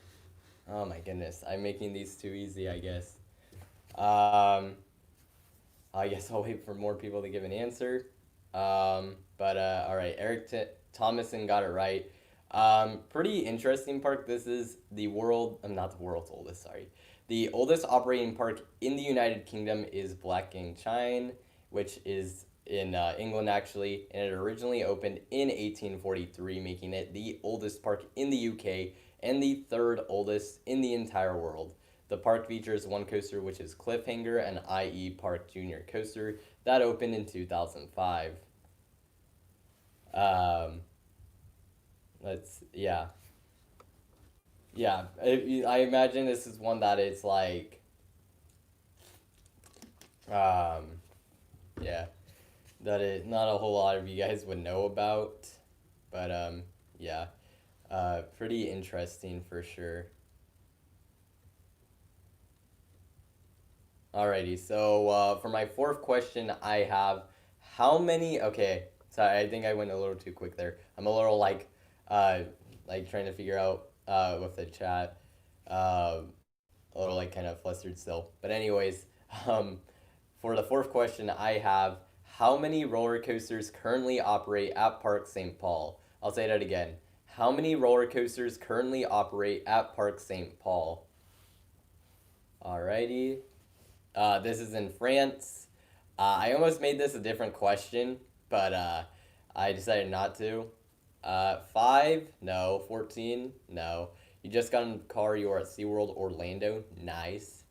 Oh my goodness, I'm making these too easy, I guess. I guess I'll wait for more people to give an answer. All right, Thomason got it right. Pretty interesting park. This is the not the world's oldest, sorry. The oldest operating park in the United Kingdom is Black Gang Chine, which is in England actually, and it originally opened in 1843, making it the oldest park in the UK and the third oldest in the entire world. The park features one coaster, which is Cliffhanger, an IE Park Junior coaster that opened in 2005. Um, yeah. Yeah, I imagine this is one that it's like, um, yeah, that it not a whole lot of you guys would know about, but yeah, pretty interesting for sure. Alrighty, so for my fourth question, I have how many? Okay, sorry, I think I went a little too quick there. I'm a little uh, like trying to figure out with the chat. Um, a little like kind of flustered still. But anyways, um, for the fourth question, I have how many roller coasters currently operate at Park St. Paul? I'll say that again. How many roller coasters currently operate at Park St. Paul? Alrighty. This is in France. I almost made this a different question, but I decided not to. Five? No. 14? No. You just got in the car. You are at SeaWorld Orlando. Nice.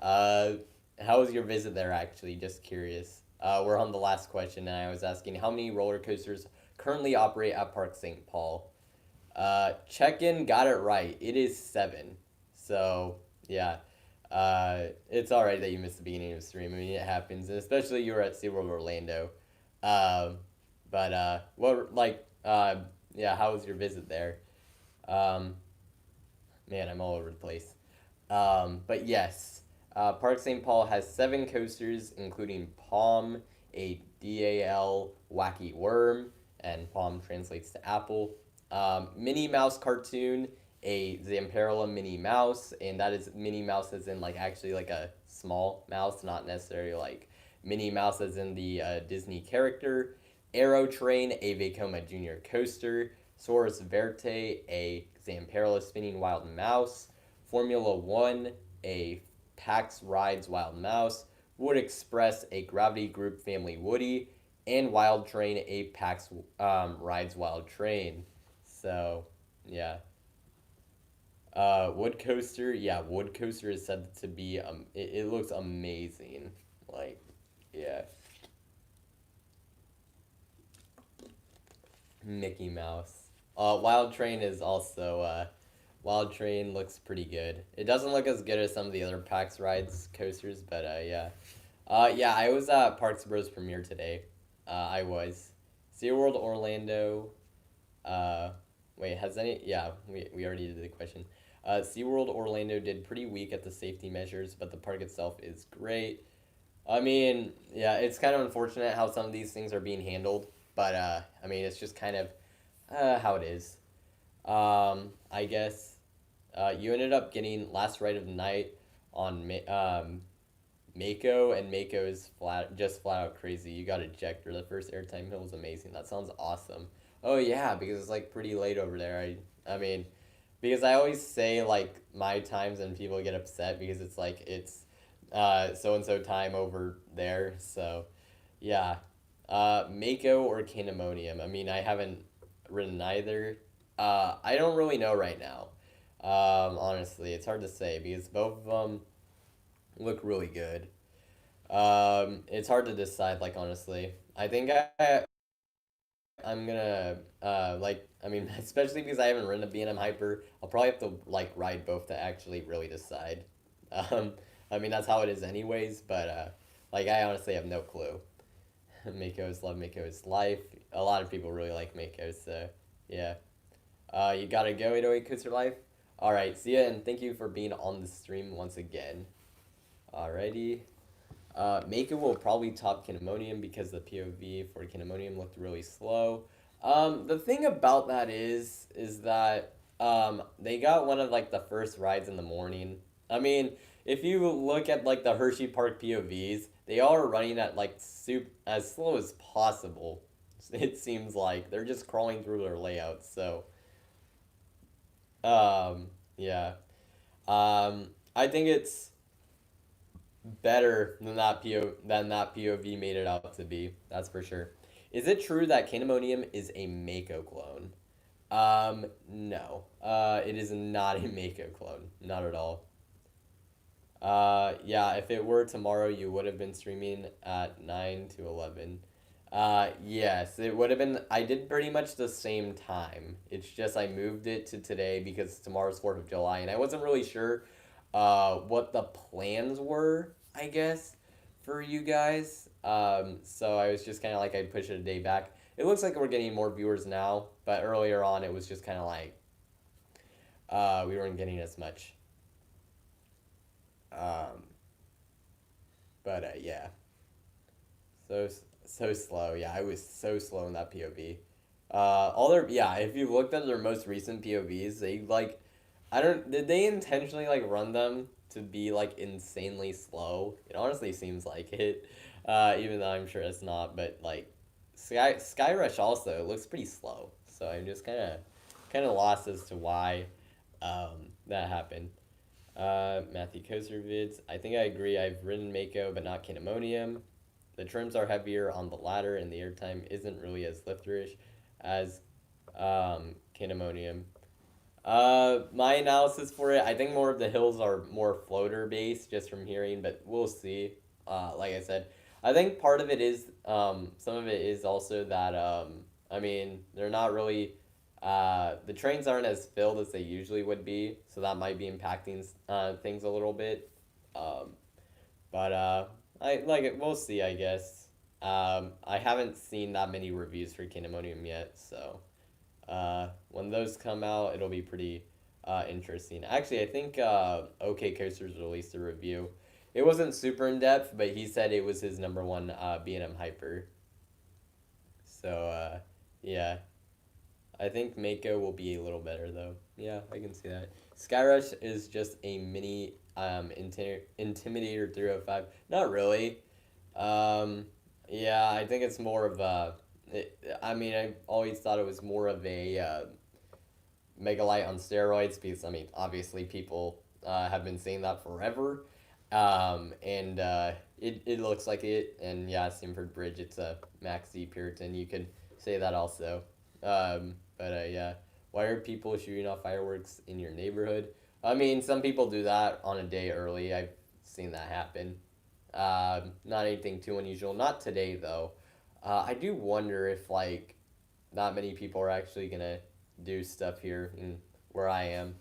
Uh, how was your visit there, actually? Just curious. We're on the last question, and I was asking how many roller coasters currently operate at Park St. Paul. Check-in got it right. It is seven. So, yeah. It's alright that you missed the beginning of the stream. I mean, it happens, and especially you were at SeaWorld Orlando. Um, but, yeah, how was your visit there? Um, Man, I'm all over the place. But yes, Park St. Paul has seven coasters, including Palm, a DAL wacky worm, and Palm translates to apple. Minnie Mouse cartoon, a Zamperla Minnie Mouse, and that is Minnie Mouse as in like actually like a small mouse, not necessarily like Minnie Mouse as in the Disney character. Aero Train, a Vekoma Junior coaster. Saurus Verte, a Zamperla spinning wild mouse. Formula One, a Pax Rides Wild Mouse. Wood Express, a Gravity Group Family Woody. And Wild Train, a Pax Rides Wild Train. So, yeah. Wood Coaster, yeah, Wood Coaster is said to be, it looks amazing. Like, yeah. Mickey Mouse. Wild Train is also, Wild Train looks pretty good. It doesn't look as good as some of the other PAX Rides coasters, but, yeah. Yeah, I was at Parks Bros premiere today. I was. SeaWorld Orlando, uh, wait, has any, yeah, we already did the question. SeaWorld Orlando did pretty weak at the safety measures, but the park itself is great. I mean, yeah, it's kind of unfortunate how some of these things are being handled, but I mean, it's just kind of how it is. I guess you ended up getting last ride of the night on Mako, and Mako is just flat out crazy. You got ejector. The first airtime hill was amazing. That sounds awesome. Oh yeah, because it's like pretty late over there. I mean, because I always say like my times and people get upset because it's like it's so and so time over there. So yeah, Mako or Candymonium. I mean, I haven't ridden either. I don't really know right now. Honestly, it's hard to say because both of them look really good. It's hard to decide. Like honestly, I think I'm gonna like I mean especially because I haven't ridden a B&M Hyper, I'll probably have to like ride both to actually really decide. Um, I mean that's how it is anyways, but like I honestly have no clue. Mako's love Mako's life. A lot of people really like Mako, so yeah. You gotta go, 808 Coaster Life. All right, see ya, and thank you for being on the stream once again. Alrighty. Mako will probably top Candymonium because the POV for Candymonium looked really slow. The thing about that is that they got one of like the first rides in the morning. I mean, if you look at like the Hershey Park POVs, they are running at like as slow as possible. It seems like they're just crawling through their layouts. So, yeah. I think it's better than that POV made it out to be. That's for sure. Is it true that Candymonium is a Mako clone? No. It is not a Mako clone. Not at all. Yeah, if it were tomorrow, you would have been streaming at 9 to 11. Yes, it would have been. I did pretty much the same time. It's just I moved it to today because tomorrow's 4th of July, and I wasn't really sure what the plans were, I guess, for you guys. So I was just kind of like, I'd push it a day back. It looks like we're getting more viewers now, but earlier on, it was just kind of like we weren't getting as much. Um, but yeah, so so slow. Yeah, I was so slow in that POV. All their yeah, if you looked at their most recent POVs, they like I don't did they intentionally like run them to be like insanely slow? It honestly seems like it, even though I'm sure it's not. But like Sky Rush also looks pretty slow, so I'm just kind of lost as to why that happened. Matthew Koser vids. I think I agree. I've ridden Mako, but not Candymonium. The trims are heavier on the latter, and the airtime isn't really as lifterish as Candymonium. My analysis for it, I think more of the hills are more floater based, just from hearing, but we'll see. Like I said, I think part of it is, some of it is also that, I mean, they're not really, the trains aren't as filled as they usually would be, so that might be impacting things a little bit. Um, but I like it. We'll see, I guess. I haven't seen that many reviews for Candymonium yet, so when those come out, it'll be pretty interesting. Actually, I think OK Coasters released a review. It wasn't super in depth, but he said it was his number one B&M hyper. So yeah, I think Mako will be a little better though. Yeah, I can see that. Skyrush is just a mini Intimidator 305. Not really. Um, yeah, I think it's more of a. I mean, I always thought it was more of a Megalite on steroids because I mean, obviously people have been saying that forever, and it looks like it. And yeah, Simford Bridge, it's a Max Z Puritan. You could say that also. But yeah, why are people shooting off fireworks in your neighborhood? I mean, some people do that on a day early. I've seen that happen. Not anything too unusual. Not today though. I do wonder if like not many people are actually gonna do stuff here in where I am,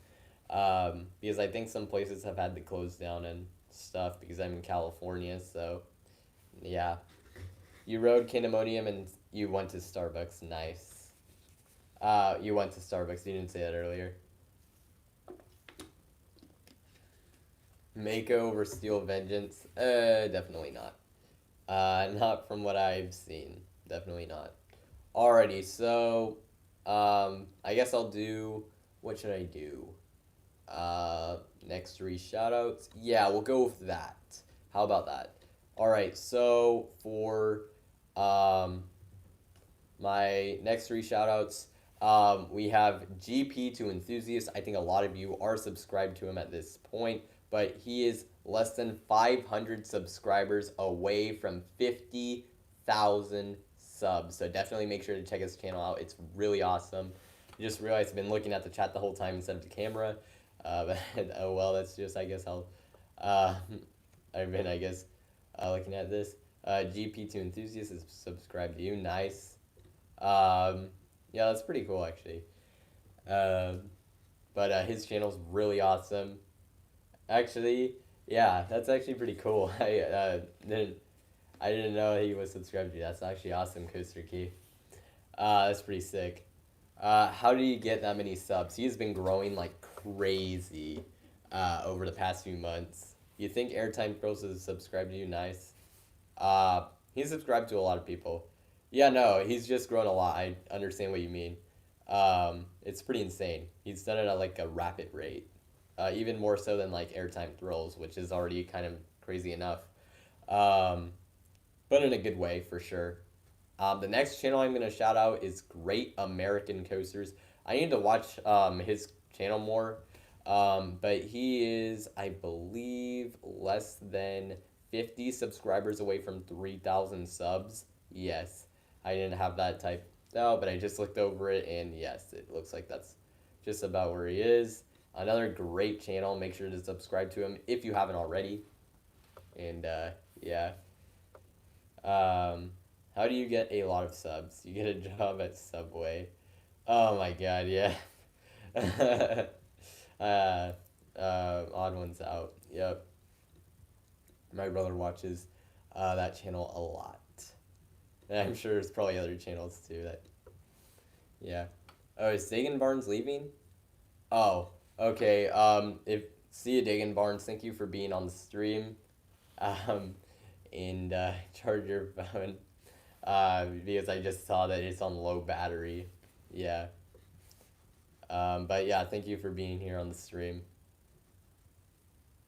because I think some places have had to close down and stuff because I'm in California. So yeah, you rode Candymonium and you went to Starbucks. Nice. You went to Starbucks. You didn't say that earlier. Mako over Steel Vengeance? Definitely not. Not from what I've seen. Definitely not. Alrighty, so I guess I'll do. What should I do? Next three shoutouts. Yeah, we'll go with that. How about that? All right. So for um, my next three shoutouts, we have GP to Enthusiast. I think a lot of you are subscribed to him at this point, but he is less than 500 subscribers away from 50,000 subs. So definitely make sure to check his channel out. It's really awesome. I just realized I've been looking at the chat the whole time instead of the camera. But oh well, that's just I guess how uh, I've been looking at this. GP2 Enthusiast is subscribed to you. Nice. Yeah, that's pretty cool actually. Um, but his channel's really awesome. Actually, yeah, that's actually pretty cool. I didn't know he was subscribed to you. That's actually awesome, Coaster Key. That's pretty sick. How do you get that many subs? He's been growing like crazy over the past few months. You think Airtime Pros is subscribed to you? Nice. He's subscribed to a lot of people. Yeah, no, he's just grown a lot. I understand what you mean. It's pretty insane. He's done it at like a rapid rate, even more so than like Airtime Thrills, which is already kind of crazy enough. Um, but in a good way for sure. The next channel I'm gonna shout out is Great American Coasters. I need to watch his channel more, but he is, I believe, less than 50 subscribers away from 3,000 subs. Yes, I didn't have that type. No, but I just looked over it, and yes, it looks like that's just about where he is. Another great channel. Make sure to subscribe to him if you haven't already. And yeah. How do you get a lot of subs? You get a job at Subway. Oh my god, yeah. uh, Odd Ones Out. Yep. My brother watches that channel a lot. And I'm sure there's probably other channels too that, yeah. Oh, is Sagan Barnes leaving? Oh, okay. If see you, Dagan Barnes. Thank you for being on the stream. Um, and charge your phone. Because I just saw that it's on low battery. Yeah. But yeah, thank you for being here on the stream.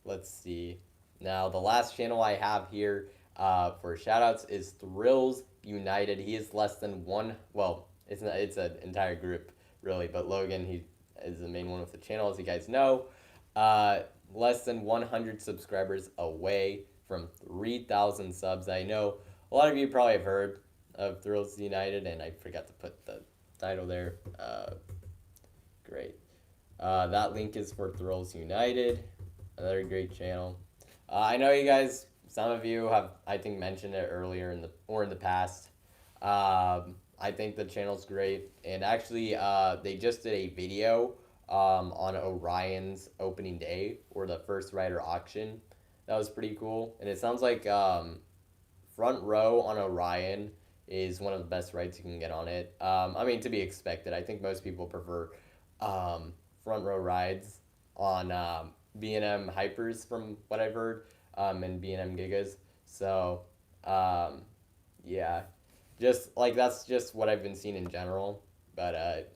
Let's see. Now, the last channel I have here for shoutouts is Thrills United. He is less than one. Well, it's not. It's an entire group, really. But Logan, he is the main one with the channel, as you guys know. Less than 100 subscribers away from 3,000 subs. I know a lot of you probably have heard of Thrills United, and I forgot to put the title there. Great. That link is for Thrills United. Another great channel. I know you guys, some of you have, I think, mentioned it earlier in the past. I think the channel's great, and actually, they just did a video on Orion's opening day, or the first rider auction. That was pretty cool, and it sounds like front row on Orion is one of the best rides you can get on it. I mean, to be expected. I think most people prefer front row rides on B&M Hypers, from what I've heard, and B&M Gigas. So, yeah, just like that's just what I've been seeing in general. But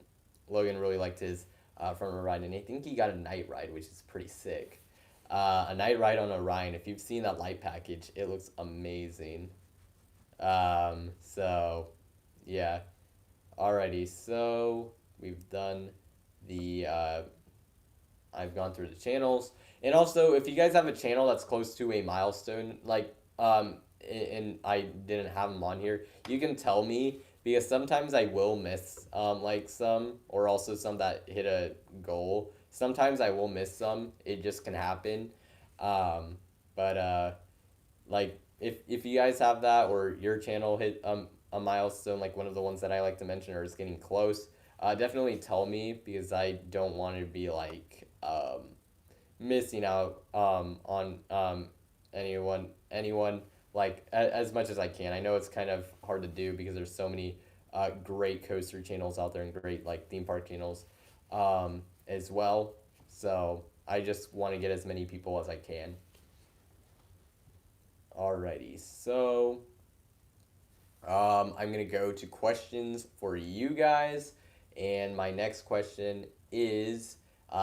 Logan really liked his front row ride, and I think he got a night ride, which is pretty sick. A night ride on Orion. If you've seen that light package, it looks amazing. So, yeah. Alrighty, so we've done the I've gone through the channels. And also, if you guys have a channel that's close to a milestone, like, and I didn't have them on here, you can tell me, because sometimes I will miss, like, some, or also some that hit a goal. Sometimes I will miss some. It just can happen. But like, if you guys have that, or your channel hit a milestone, like one of the ones that I like to mention, or is getting close, definitely tell me, because I don't want to be like missing out on anyone like as much as I can. I know it's kind of hard to do because there's so many great coaster channels out there, and great like theme park channels as well. So I just want to get as many people as I can. Alrighty, so I'm gonna go to questions for you guys, and my next question is,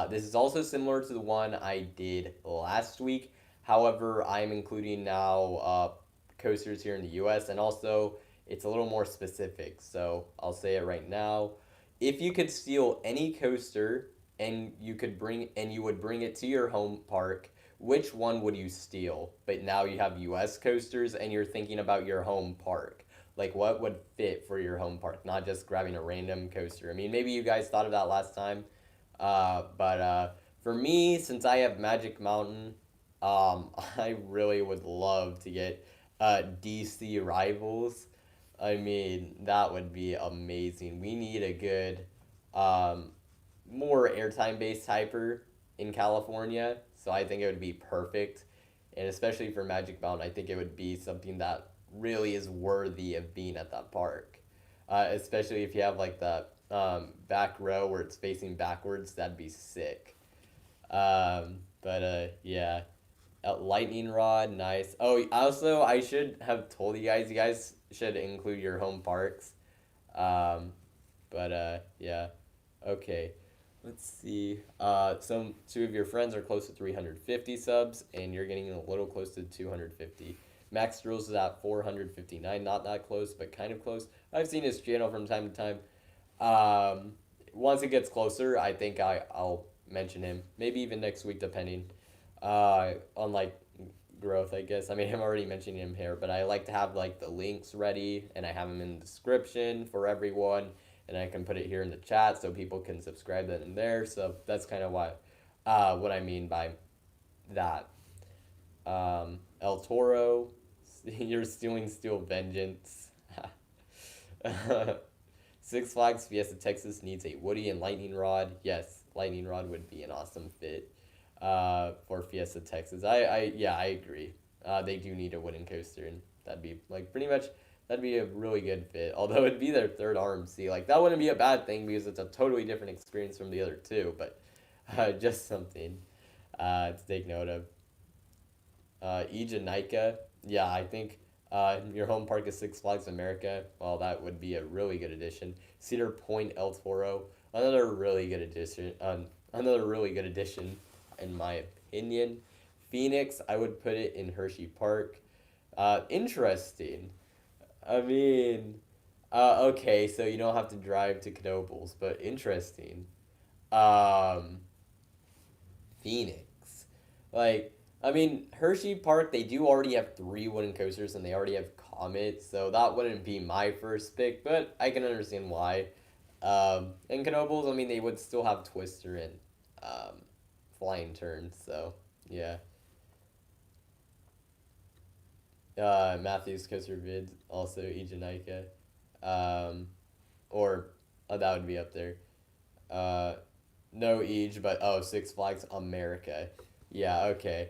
this is also similar to the one I did last week. However, I'm including now coasters here in the U.S., and also it's a little more specific, so I'll say it right now. If you could steal any coaster and you would bring it to your home park, which one would you steal? But now you have U.S. coasters and you're thinking about your home park. Like, what would fit for your home park, not just grabbing a random coaster? I mean, maybe you guys thought of that last time. But for me, since I have Magic Mountain, I really would love to get DC Rivals. I mean, that would be amazing. We need a good, more airtime based hyper in California, so I think it would be perfect. And especially for Magic Mountain, I think it would be something that really is worthy of being at that park. Especially if you have like the back row where it's facing backwards, that'd be sick. But yeah, lightning rod, nice. Oh, also I should have told you guys should include your home parks. But yeah, okay. Let's see. Some two of your friends are close to 350 subs, and you're getting a little close to 250. Max Drills is at 459, not that close, but kind of close. I've seen his channel from time to time. Once it gets closer, I think I'll mention him. Maybe even next week, depending on like growth, I guess. I mean, I'm already mentioning him here, but I like to have like the links ready, and I have them in the description for everyone, and I can put it here in the chat so people can subscribe that in there. So that's kind of what I mean by that. El Toro, you're stealing Steel Vengeance. Six Flags Fiesta Texas needs a Woody and Lightning Rod. Yes, Lightning Rod would be an awesome fit for Fiesta Texas. Yeah, I agree. They do need a wooden coaster, and that'd be like pretty much that'd be a really good fit. Although it'd be their third RMC, like that wouldn't be a bad thing because it's a totally different experience from the other two. But just something to take note of. Ejanica, yeah, I think your home park is Six Flags America. Well, that would be a really good addition. Cedar Point El Toro, another really good addition. Another really good addition, in my opinion. Phoenix, I would put it in Hershey Park. Interesting. I mean, okay, so you don't have to drive to Knoebels, but interesting. Um, Phoenix, like. I mean, Hershey Park, they do already have three wooden coasters and they already have Comet, so that wouldn't be my first pick, but I can understand why. And Knoebels, I mean, they would still have Twister and Flying Turns, so yeah. Matthews Coaster Vids, also Ejanica. Um, or that would be up there. Uh, no Ej, but oh, Six Flags America. Yeah, okay.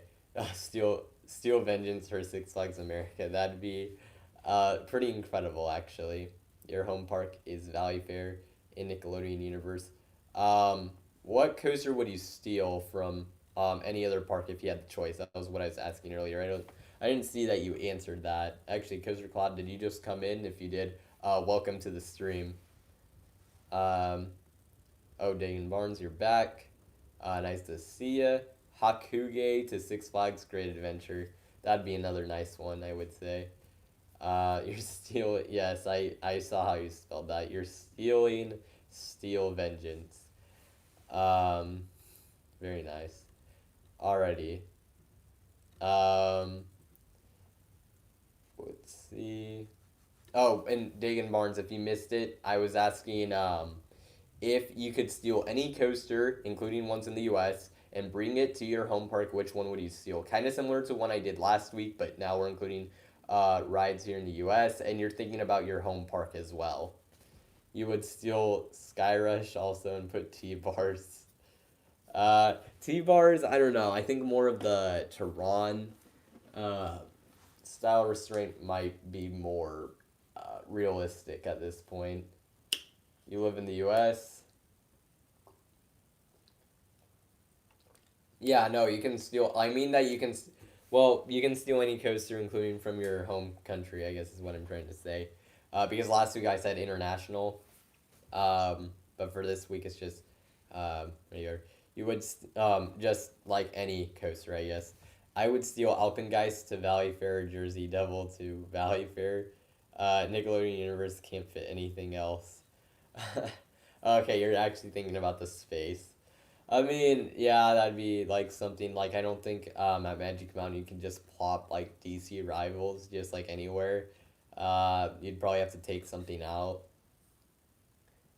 Steel Vengeance for Six Flags America. That'd be pretty incredible, actually. Your home park is Valley Fair in Nickelodeon Universe. What coaster would you steal from any other park if you had the choice? That was what I was asking earlier. I didn't see that you answered that. Actually, Coaster Cloud, did you just come in? If you did, welcome to the stream. Oh, Dagan Barnes, you're back. Nice to see ya. Hakuge to Six Flags Great Adventure. That'd be another nice one, I would say. You're stealing. Yes, I saw how you spelled that. You're stealing Steel Vengeance. Very nice. Alrighty. Let's see. Oh, and Dagan Barnes, if you missed it, I was asking if you could steal any coaster, including ones in the U.S., and bring it to your home park, which one would you steal? Kind of similar to one I did last week, but now we're including rides here in the U.S., and you're thinking about your home park as well. You would steal Skyrush also and put T-Bars. T-Bars, I don't know. I think more of the Tehran style restraint might be more realistic at this point. You live in the U.S., yeah, no, you can steal. I mean that you can. Well, you can steal any coaster, including from your home country. I guess is what I'm trying to say. Because last week I said international, but for this week it's just here. You would just like any coaster, I guess. I would steal Alpengeist to Valley Fair, Jersey Devil to Valley Fair. Nickelodeon Universe can't fit anything else. Okay, you're actually thinking about the space. I mean, yeah, that'd be like something like I don't think at Magic Mountain you can just plop like DC rivals just like anywhere. You'd probably have to take something out.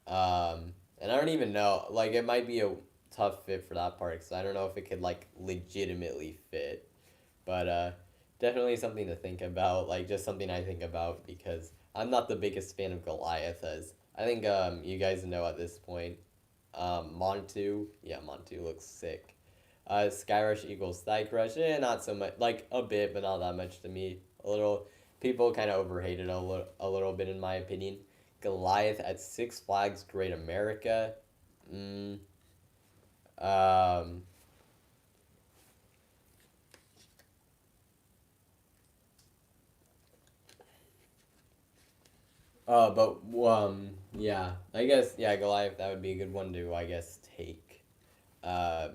And I don't even know, like it might be a tough fit for that part because I don't know if it could like legitimately fit. But definitely something to think about, like just something I think about because I'm not the biggest fan of Goliath as I think you guys know at this point. Montu, yeah, Montu looks sick. Skyrush equals Thigh Crush, not so much, like a bit, but not that much to me. A little, people kind of overhated a little bit in my opinion. Goliath at Six Flags Great America. Um, but yeah, I guess yeah, Goliath that would be a good one to I guess take. Uh,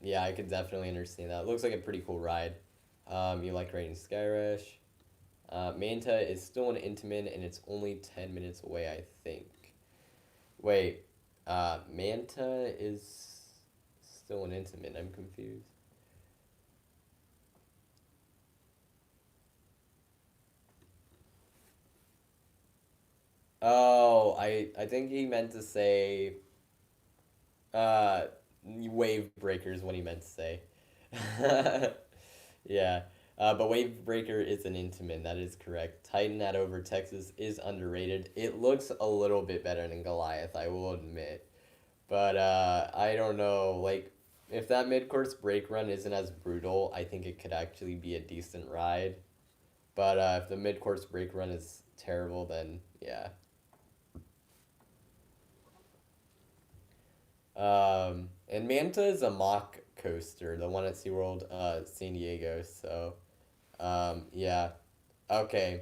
yeah, I could definitely understand that. It looks like a pretty cool ride. You like riding Skyrush. Manta is still in Intamin and it's only 10 minutes away, I think. Wait, Manta is still in Intamin. I'm confused. Oh, I think he meant to say uh wave breakers what he meant to say. Yeah. But Wave Breaker is an Intamin, that is correct. Titan at over Texas is underrated. It looks a little bit better than Goliath, I will admit. But I don't know, like if that mid course brake run isn't as brutal, I think it could actually be a decent ride. But if the mid course brake run is terrible, then yeah. And Manta is a mock coaster, the one at SeaWorld, San Diego. So, yeah. Okay.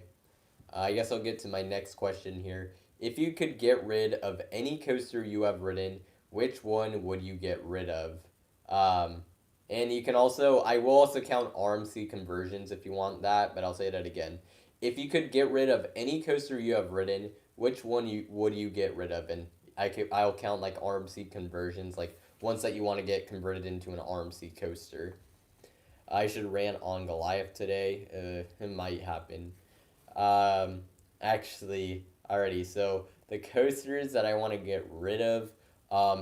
I guess I'll get to my next question here. If you could get rid of any coaster you have ridden, which one would you get rid of? Um, and you can also, I will also count RMC conversions if you want that, but I'll say that again. If you could get rid of any coaster you have ridden, which one would you get rid of? And I'll count like RMC conversions, like ones that you want to get converted into an RMC coaster. I should rant on Goliath today. It might happen. Um, Actually, already. So the coasters that I want to get rid of,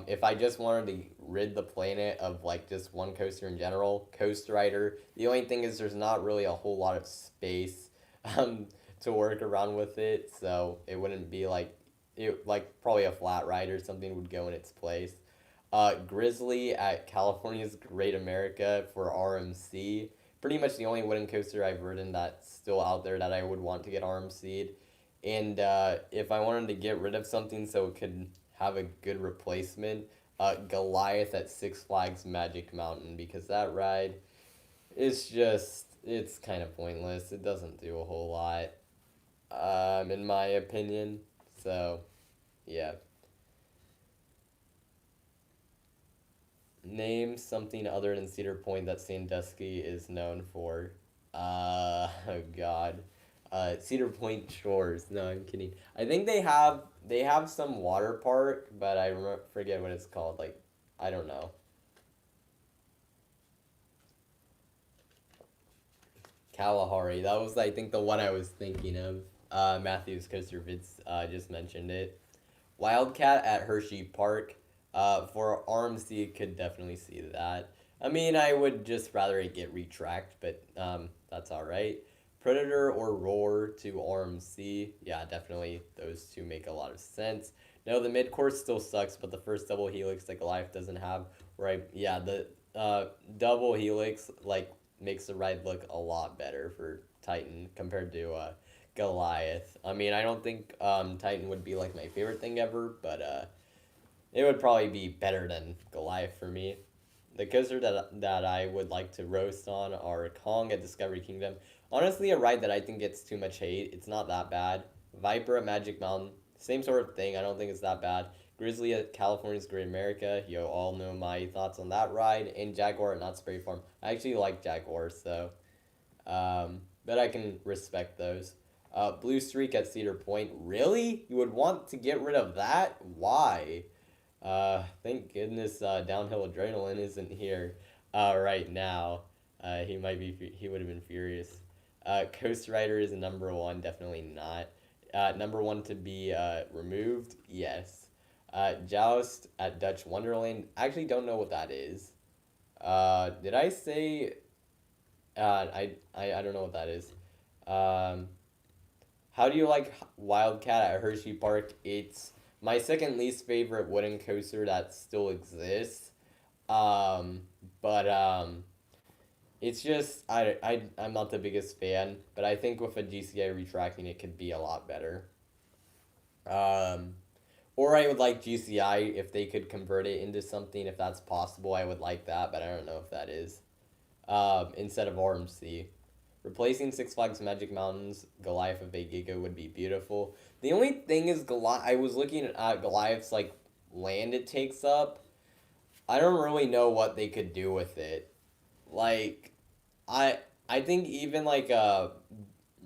if I just wanted to rid the planet of like just one coaster in general, Coast Rider. The only thing is there's not really a whole lot of space, um, to work around with it, so it wouldn't be like it like probably a flat ride or something would go in its place. Grizzly at California's Great America for RMC. Pretty much the only wooden coaster I've ridden that's still out there that I would want to get RMC'd. And if I wanted to get rid of something so it could have a good replacement, Goliath at Six Flags Magic Mountain, because that ride is just, it's kind of pointless. It doesn't do a whole lot, in my opinion. So, yeah. Name something other than Cedar Point that Sandusky is known for. Oh God. Cedar Point Shores. No, I'm kidding. I think they have some water park, but forget what it's called. Like, I don't know. Kalahari. That was, I think, the one I was thinking of. Matthews Coaster Vids just mentioned it. Wildcat at Hershey Park. For RMC, could definitely see that. I mean, I would just rather it get retracked, but that's all right. Predator or Roar to RMC. Yeah, definitely. Those two make a lot of sense. No, the mid course still sucks, but the first double helix that Goliath doesn't have, right? Yeah, the double helix like makes the ride look a lot better for Titan compared to Goliath. I mean, I don't think Titan would be like my favorite thing ever, but it would probably be better than Goliath for me. The coaster that I would like to roast on are Kong at Discovery Kingdom. Honestly, a ride that I think gets too much hate. It's not that bad. Viper at Magic Mountain, same sort of thing. I don't think it's that bad. Grizzly at California's Great America. You all know my thoughts on that ride. And Jaguar at Knott's Berry Farm. I actually like Jaguar, so but I can respect those. Blue Streak at Cedar Point. Really? You would want to get rid of that? Why? Thank goodness Downhill Adrenaline isn't here right now. He would have been furious. Coast Rider is number one, definitely not. Number one to be removed, yes. Joust at Dutch Wonderland, I actually don't know what that is. Did I say? I don't know what that is. Um, how do you like Wildcat at Hershey Park? It's my second least favorite wooden coaster that still exists. Um, but it's just I'm not the biggest fan, but I think with a GCI retracting it could be a lot better. Um, or I would like GCI if they could convert it into something, if that's possible. I would like that, but I don't know if that is. Instead of RMC. Replacing Six Flags Magic Mountain's Goliath of a Giga would be beautiful. The only thing is, I was looking at Goliath's like land it takes up. I don't really know what they could do with it. Like, I I think even like a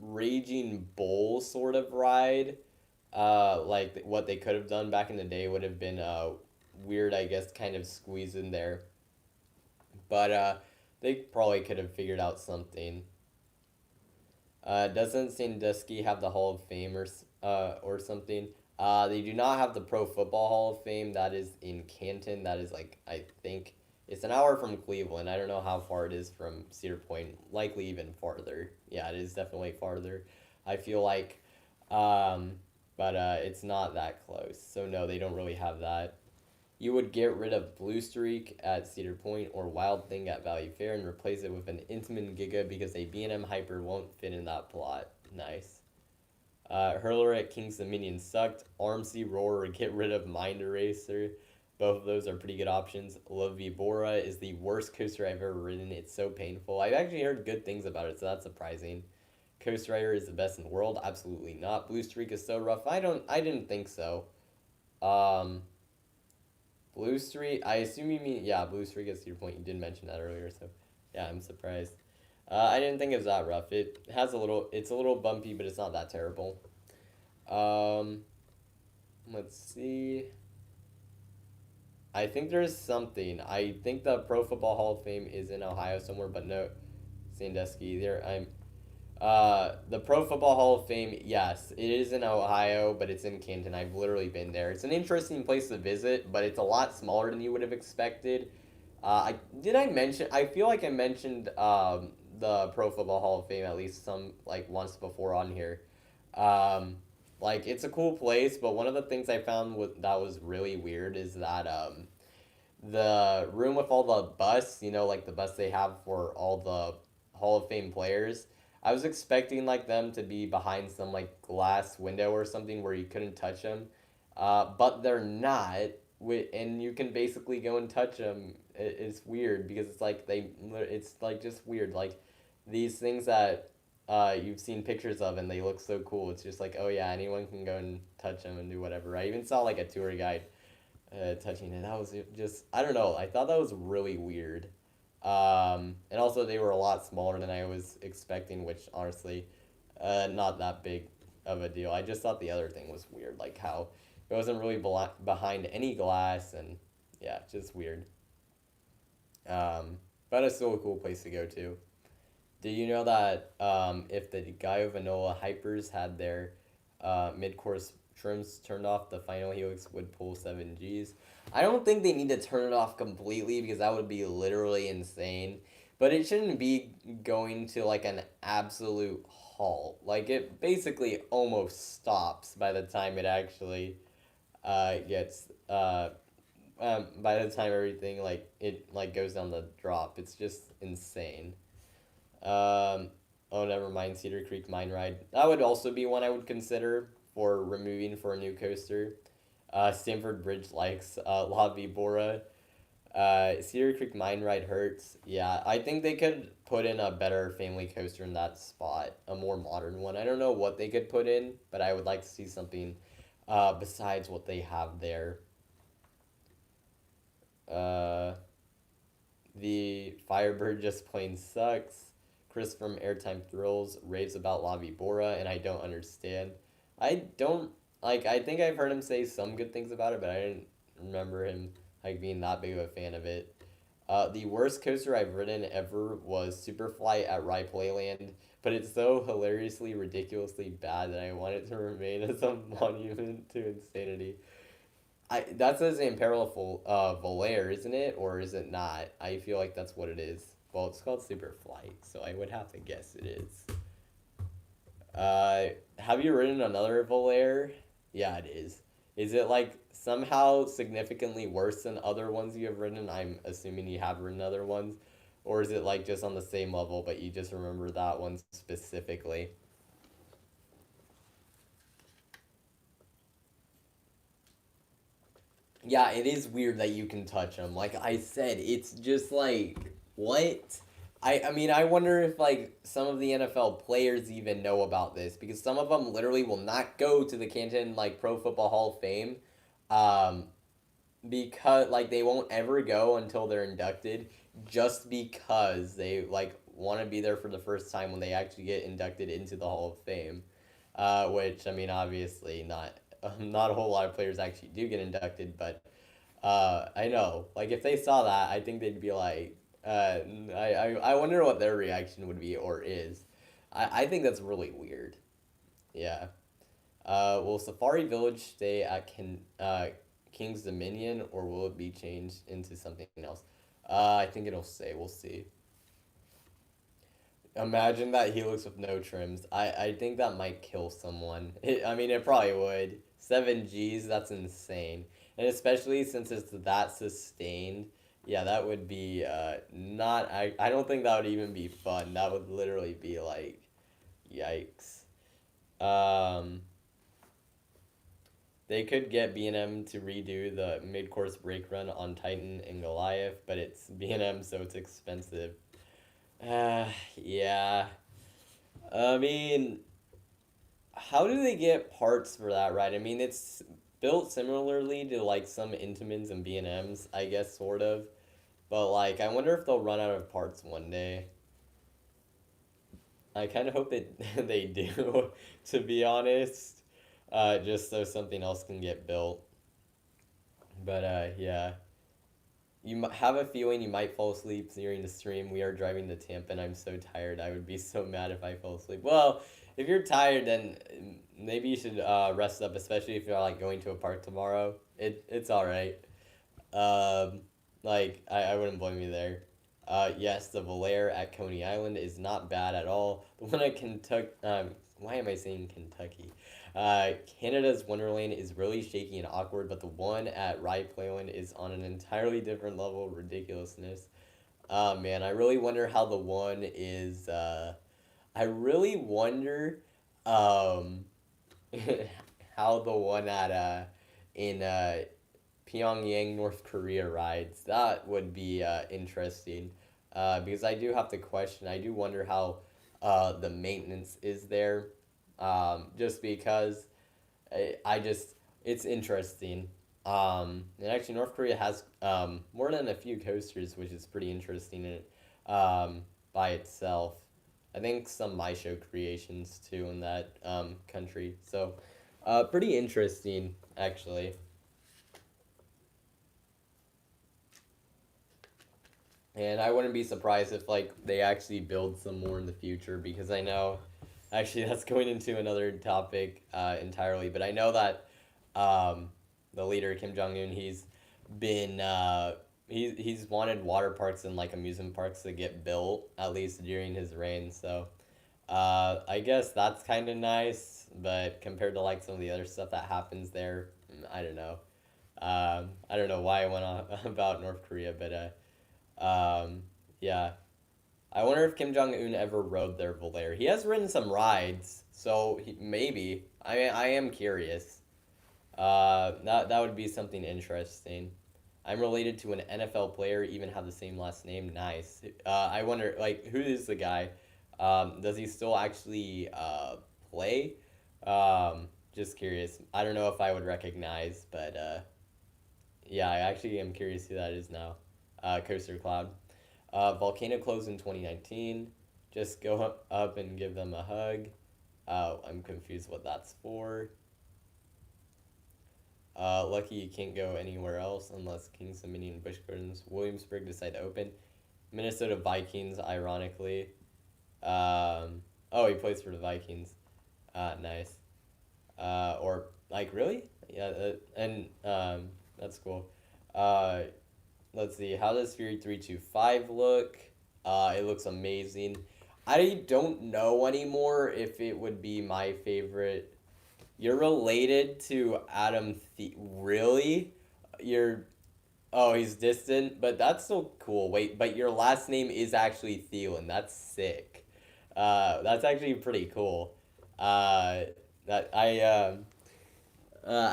Raging Bull sort of ride, like what they could have done back in the day would have been weird, I guess, kind of squeeze in there. But they probably could have figured out something. Doesn't Sandusky have the Hall of Fame or something? They do not have the Pro Football Hall of Fame. That is in Canton. That is like, I think it's an hour from Cleveland. I don't know how far it is from Cedar Point. Likely even farther. Yeah, it is definitely farther. I feel like, um, but it's not that close. So no, they don't really have that. You would get rid of Blue Streak at Cedar Point or Wild Thing at Valley Fair and replace it with an Intamin Giga because a B&M Hyper won't fit in that plot. Nice. Hurler at King's Dominion sucked. Armsy Roar, get rid of Mind Eraser. Both of those are pretty good options. La Vibora is the worst coaster I've ever ridden. It's so painful. I've actually heard good things about it, so that's surprising. Coast Rider is the best in the world. Absolutely not. Blue Streak is so rough. I didn't think so. Um, Blue Streak. I assume you mean, yeah, Blue Streak at Cedar Point. You did mention that earlier, so yeah, I'm surprised. I didn't think it was that rough. It has a little. It's a little bumpy, but it's not that terrible. Um, let's see. I think there's something. I think the Pro Football Hall of Fame is in Ohio somewhere, but no, Sandusky. There, I'm. The Pro Football Hall of Fame, yes, it is in Ohio, but it's in Canton. I've literally been there. It's an interesting place to visit, but it's a lot smaller than you would have expected. I mention? I feel like I mentioned the Pro Football Hall of Fame at least some like once before on here. Um, like it's a cool place, but one of the things I found that was really weird is that the room with all the bus, like the bus they have for all the Hall of Fame players. I was expecting like them to be behind some like glass window or something where you couldn't touch them, but they're not. And you can basically go and touch them. It's weird because it's like just weird. Like these things that you've seen pictures of and they look so cool. It's just like, oh yeah, anyone can go and touch them and do whatever. I even saw like a tour guide touching it. That was just, I don't know. I thought that was really weird. And also they were a lot smaller than I was expecting, which honestly, not that big of a deal. I just thought the other thing was weird, like how it wasn't really behind any glass, and yeah, just weird. But it's still a cool place to go to. Did you know that if the Gaio Vanilla Hypers had their mid-course trims turned off, the final helix would pull 7Gs? I don't think they need to turn it off completely because that would be literally insane. But it shouldn't be going to like an absolute halt. Like it basically almost stops by the time it actually gets by the time everything like it like goes down the drop. It's just insane. Um, oh, never mind. Cedar Creek Mine Ride. That would also be one I would consider for removing for a new coaster. Stamford Bridge likes La Vibora. Cedar Creek Mine Ride hurts. Yeah, I think they could put in a better family coaster in that spot, a more modern one. I don't know what they could put in, but I would like to see something besides what they have there. Uh, the Firebird just plain sucks. Chris from Airtime Thrills raves about La Vibora, and I don't understand. I don't like. I think I've heard him say some good things about it, but I didn't remember him like being that big of a fan of it. The worst coaster I've ridden ever was Superfly at Rye Playland, but it's so hilariously, ridiculously bad that I want it to remain as a monument to insanity. That says Imperial Volair, isn't it? Or is it not? I feel like that's what it is. Well, it's called Super Flight, so I would have to guess it is. Uh, have you ridden another Volair? Yeah, it is. Is it like somehow significantly worse than other ones you have ridden? I'm assuming you have ridden other ones. Or is it like just on the same level, but you just remember that one specifically? Yeah, it is weird that you can touch them. Like I said, it's just like what? I mean, I wonder if like some of the NFL players even know about this because some of them literally will not go to the Canton like Pro Football Hall of Fame, um, because like they won't ever go until they're inducted, just because they like want to be there for the first time when they actually get inducted into the Hall of Fame. Which I mean, obviously not not a whole lot of players actually do get inducted, but I know like if they saw that, I think they'd be like, I wonder what their reaction would be or is. I think that's really weird. Yeah. Will Safari Village stay at King's Dominion, or will it be changed into something else? I think it'll stay. We'll see. Imagine that helix with no trims. I think that might kill someone. I mean, it probably would. 7 Gs, that's insane. And especially since it's that sustained, yeah, that would be not. I don't think that would even be fun. That would literally be like, yikes. Um, they could get B&M to redo the mid-course brake run on Titan and Goliath, but it's B&M, so it's expensive. Uh, yeah. I mean, how do they get parts for that, right? I mean, it's built similarly to like some Intamins and B&Ms, I guess, sort of. But like, I wonder if they'll run out of parts one day. I kind of hope it they do, to be honest. Just so something else can get built. But yeah. Have a feeling you might fall asleep during the stream. We are driving to Tampa, and I'm so tired. I would be so mad if I fell asleep. Well, if you're tired, then maybe you should rest up, especially if you're like going to a park tomorrow. It's all right. Um, like I wouldn't blame you there. Yes, the Valair at Coney Island is not bad at all. The one at Kentucky. Why am I saying Kentucky? Canada's Wonderland is really shaky and awkward, but the one at Rye Playland is on an entirely different level of ridiculousness. Man, I really wonder how the one is. I really wonder um, how the one at in Pyongyang, North Korea rides. That would be interesting. Because I do have to question. I do wonder how the maintenance is there. Just because I just it's interesting. And actually, North Korea has more than a few coasters, which is pretty interesting by itself. I think some my show creations too in that country. So, pretty interesting actually. And I wouldn't be surprised if like they actually build some more in the future because I know actually that's going into another topic entirely, but I know that um, the leader Kim Jong Un been he's wanted water parks and like amusement parks to get built at least during his reign. So I guess that's kind of nice, but compared to like some of the other stuff that happens there, I don't know. I don't know why I went on about North Korea, but yeah. I wonder if Kim Jong Un ever rode their Volair. He has ridden some rides, so maybe. I mean, I am curious. That would be something interesting. I'm related to an NFL player, even have the same last name. Nice. I wonder, like, who is the guy? Does he still actually play? Just curious. I don't know if I would recognize, but yeah, I actually am curious who that is now. Coaster Cloud. Volcano closed in 2019. Just go up and give them a hug. I'm confused what that's for. Lucky you can't go anywhere else unless Kings Dominion and Busch Gardens. Williamsburg decide to open. Minnesota Vikings, ironically. Oh, he plays for the Vikings. Nice. Or, like, really? Yeah, and that's cool. Uh, let's see. How does Fury 325 look? It looks amazing. I don't know anymore if it would be my favorite. You're related to Really? You're. Oh, he's distant, but that's still cool. Wait, but your last name is actually Thielen. That's sick. That's actually pretty cool. Uh, that I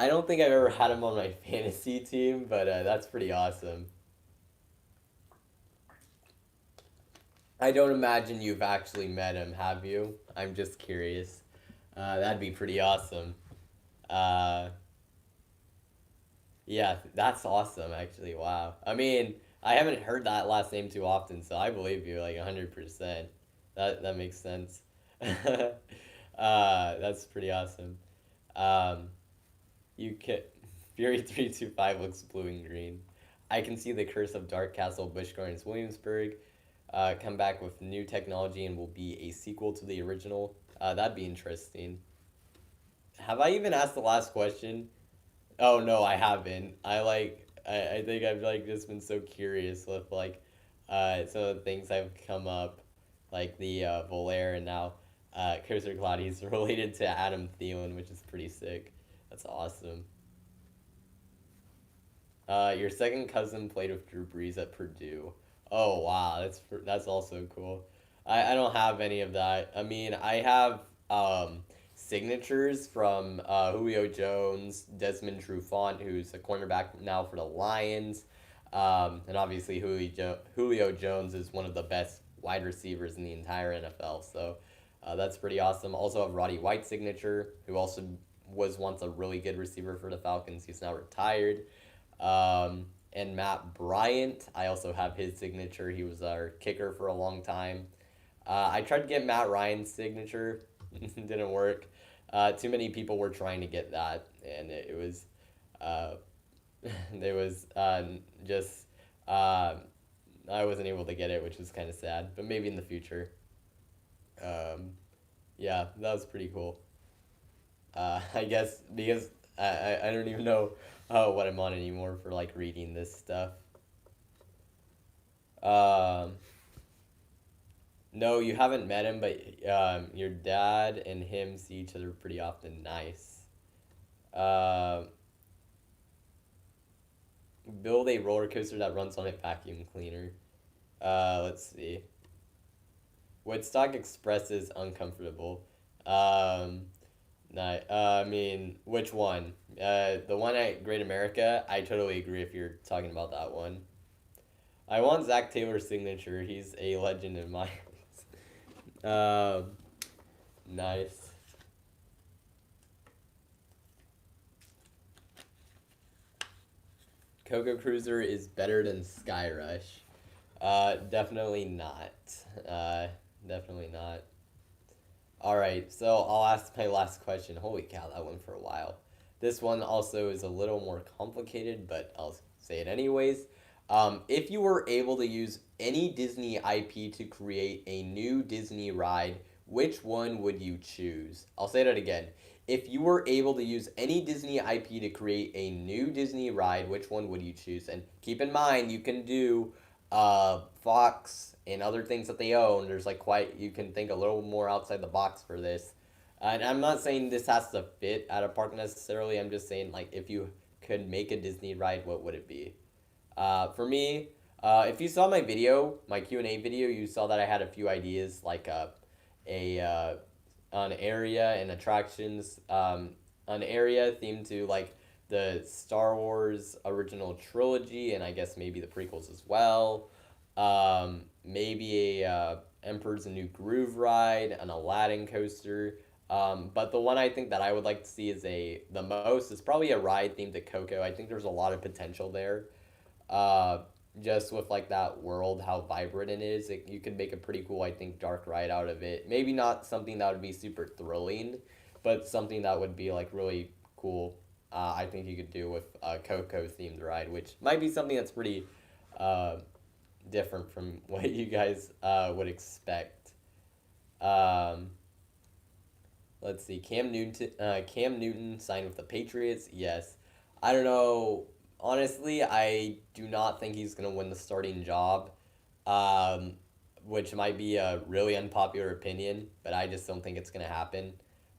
don't think I've ever had him on my fantasy team, but that's pretty awesome. I don't imagine you've actually met him, have you? I'm just curious. That'd be pretty awesome. Uh, yeah, that's awesome, actually. Wow. I mean, I haven't heard that last name too often, so I believe you like 100%. That makes sense. That's pretty awesome. Um, you can Fury 325 looks blue and green. I can see the curse of Dark Castle, Busch Gardens, Williamsburg. Come back with new technology and will be a sequel to the original. That'd be interesting. Have I even asked the last question? Oh no, I haven't. I think I've like just been so curious with like some of the things I've come up, like the Volair and now Cursor Gladius related to Adam Thielen, which is pretty sick. That's awesome. Your second cousin played with Drew Brees at Purdue. Oh wow, that's also cool. I don't have any of that. I mean, I have signatures from Julio Jones, Desmond Trufant, who's a cornerback now for the Lions, and obviously Julio Jones is one of the best wide receivers in the entire NFL. So that's pretty awesome. Also have Roddy White's signature, who also was once a really good receiver for the Falcons. He's now retired. And Matt Bryant, I also have his signature. He was our kicker for a long time. I tried to get Matt Ryan's signature, didn't work. Too many people were trying to get that, and it was, uh, it was just I wasn't able to get it, which was kind of sad. But maybe in the future. Um, yeah, that was pretty cool. I guess because I don't even know what I'm on anymore for like reading this stuff. Um, no, you haven't met him, but your dad and him see each other pretty often. Nice. Uh, build a roller coaster that runs on a vacuum cleaner. Let's see. Woodstock Express is uncomfortable. Um, I mean, which one? The one at Great America. I totally agree if you're talking about that one. I want Zach Taylor's signature. He's a legend in my eyes. Nice. Coco Cruiser is better than Skyrush. Definitely not. Uh, Definitely not. All right, so I'll ask my last question. Holy cow, that went for a while. This one also is a little more complicated, but I'll say it anyways. If you were able to use any Disney IP to create a new Disney ride, which one would you choose? I'll say that again. If you were able to use any Disney IP to create a new Disney ride, which one would you choose? And keep in mind, you can do Fox and other things that they own. There's like quite you can think a little more outside the box for this. And I'm not saying this has to fit at a park necessarily. I'm just saying like if you could make a Disney ride, what would it be? For me, if you saw my video, my Q&A video, you saw that I had a few ideas like a an area and attractions, an area themed to like the Star Wars original trilogy and I guess maybe the prequels as well. Maybe a Emperor's a New Groove ride, an Aladdin coaster. But the one I think that I would like to see is the most is probably a ride themed to Coco. I think there's a lot of potential there. Uh, just with like that world, how vibrant it is, you could make a pretty cool, I think, dark ride out of it. Maybe not something that would be super thrilling, but something that would be like really cool. I think you could do with a Coco themed ride, which might be something that's pretty uh, different from what you guys would expect. Um, let's see, Cam Newton signed with the Patriots. Yes, I don't know. Honestly, I do not think he's gonna win the starting job, um, which might be a really unpopular opinion, but I just don't think it's gonna happen.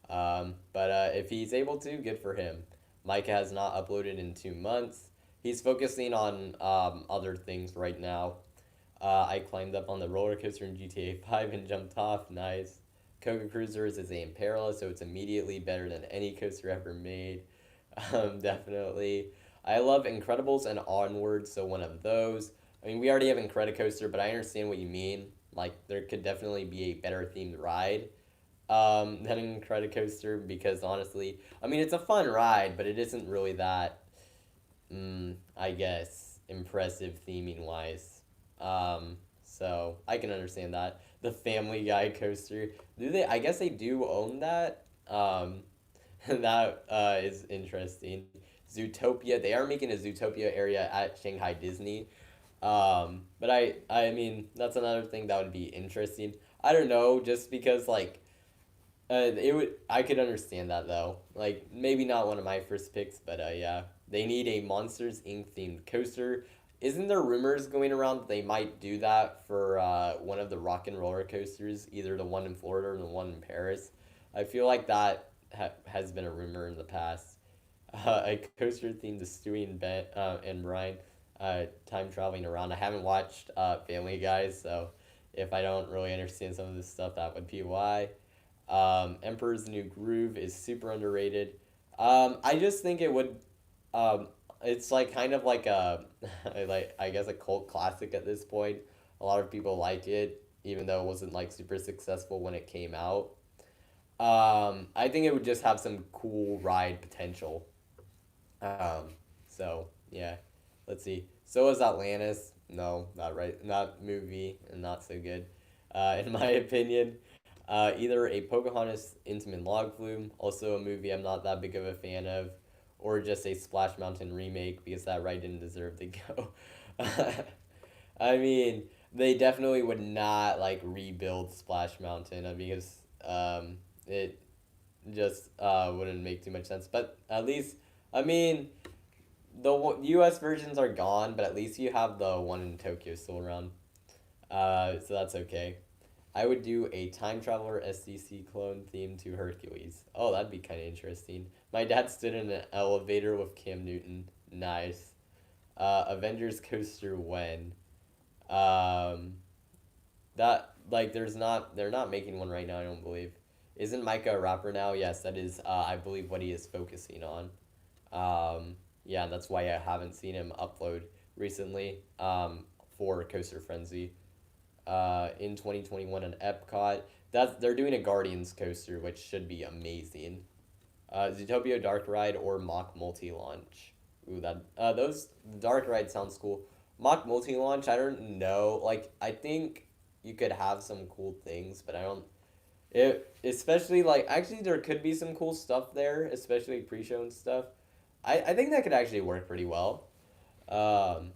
But if he's able to, good for him. Micah has not uploaded in 2 months. He's focusing on other things right now. I climbed up on the roller coaster in GTA 5 and jumped off. Nice. Coca Cruisers is a Imperial, so it's immediately better than any coaster ever made. Definitely. I love Incredibles and Onward, so one of those. I mean, we already have Incredicoaster, but I understand what you mean. Like, there could definitely be a better themed ride than Incredicoaster because honestly, I mean, it's a fun ride, but it isn't really that, I guess, impressive theming wise. So I can understand that. The Family Guy coaster, do they? I guess they do own that. That is interesting. Zootopia, they are making a Zootopia area at Shanghai Disney. But I mean, that's another thing that would be interesting. I don't know, just because like It would. I could understand that though. Like maybe not one of my first picks, but yeah, they need a Monsters Inc. themed coaster. Isn't there rumors going around that they might do that for one of the Rock and Roller coasters, either the one in Florida or the one in Paris? I feel like that has been a rumor in the past. A coaster themed to Stewie and Ben and Brian, time traveling around. I haven't watched Family Guys, so if I don't really understand some of this stuff, that would be why. Emperor's New Groove is super underrated. I just think it would. Um, it's like kind of like a, like I guess a cult classic at this point. A lot of people like it, even though it wasn't like super successful when it came out. I think it would just have some cool ride potential. Um, so yeah, let's see. So is Atlantis. No, not right. Not movie and not so good. In my opinion, either a Pocahontas Intamin Log Flume, also a movie I'm not that big of a fan of, or just a Splash Mountain remake because that ride didn't deserve to go. I mean, they definitely would not like rebuild Splash Mountain because it just wouldn't make too much sense. But at least, I mean, the U.S. versions are gone, but at least you have the one in Tokyo still around. So that's okay. I would do a time traveler SDC clone theme to Hercules. Oh, that'd be kind of interesting. My dad stood in an elevator with Cam Newton. Nice. Avengers coaster when? Um, that like there's not they're not making one right now. I don't believe. Isn't Micah a rapper now? Yes, that is. I believe what he is focusing on. Yeah, that's why I haven't seen him upload recently. For Coaster Frenzy. In 2021 at Epcot. They're doing a Guardians coaster, which should be amazing. Zootopia Dark Ride or Mock Multi Launch. Ooh, that those Dark Ride sounds cool. Mock Multi Launch, I don't know. Like I think you could have some cool things, but I don't. It especially like actually there could be some cool stuff there, especially pre-show and stuff. I think that could actually work pretty well. Um,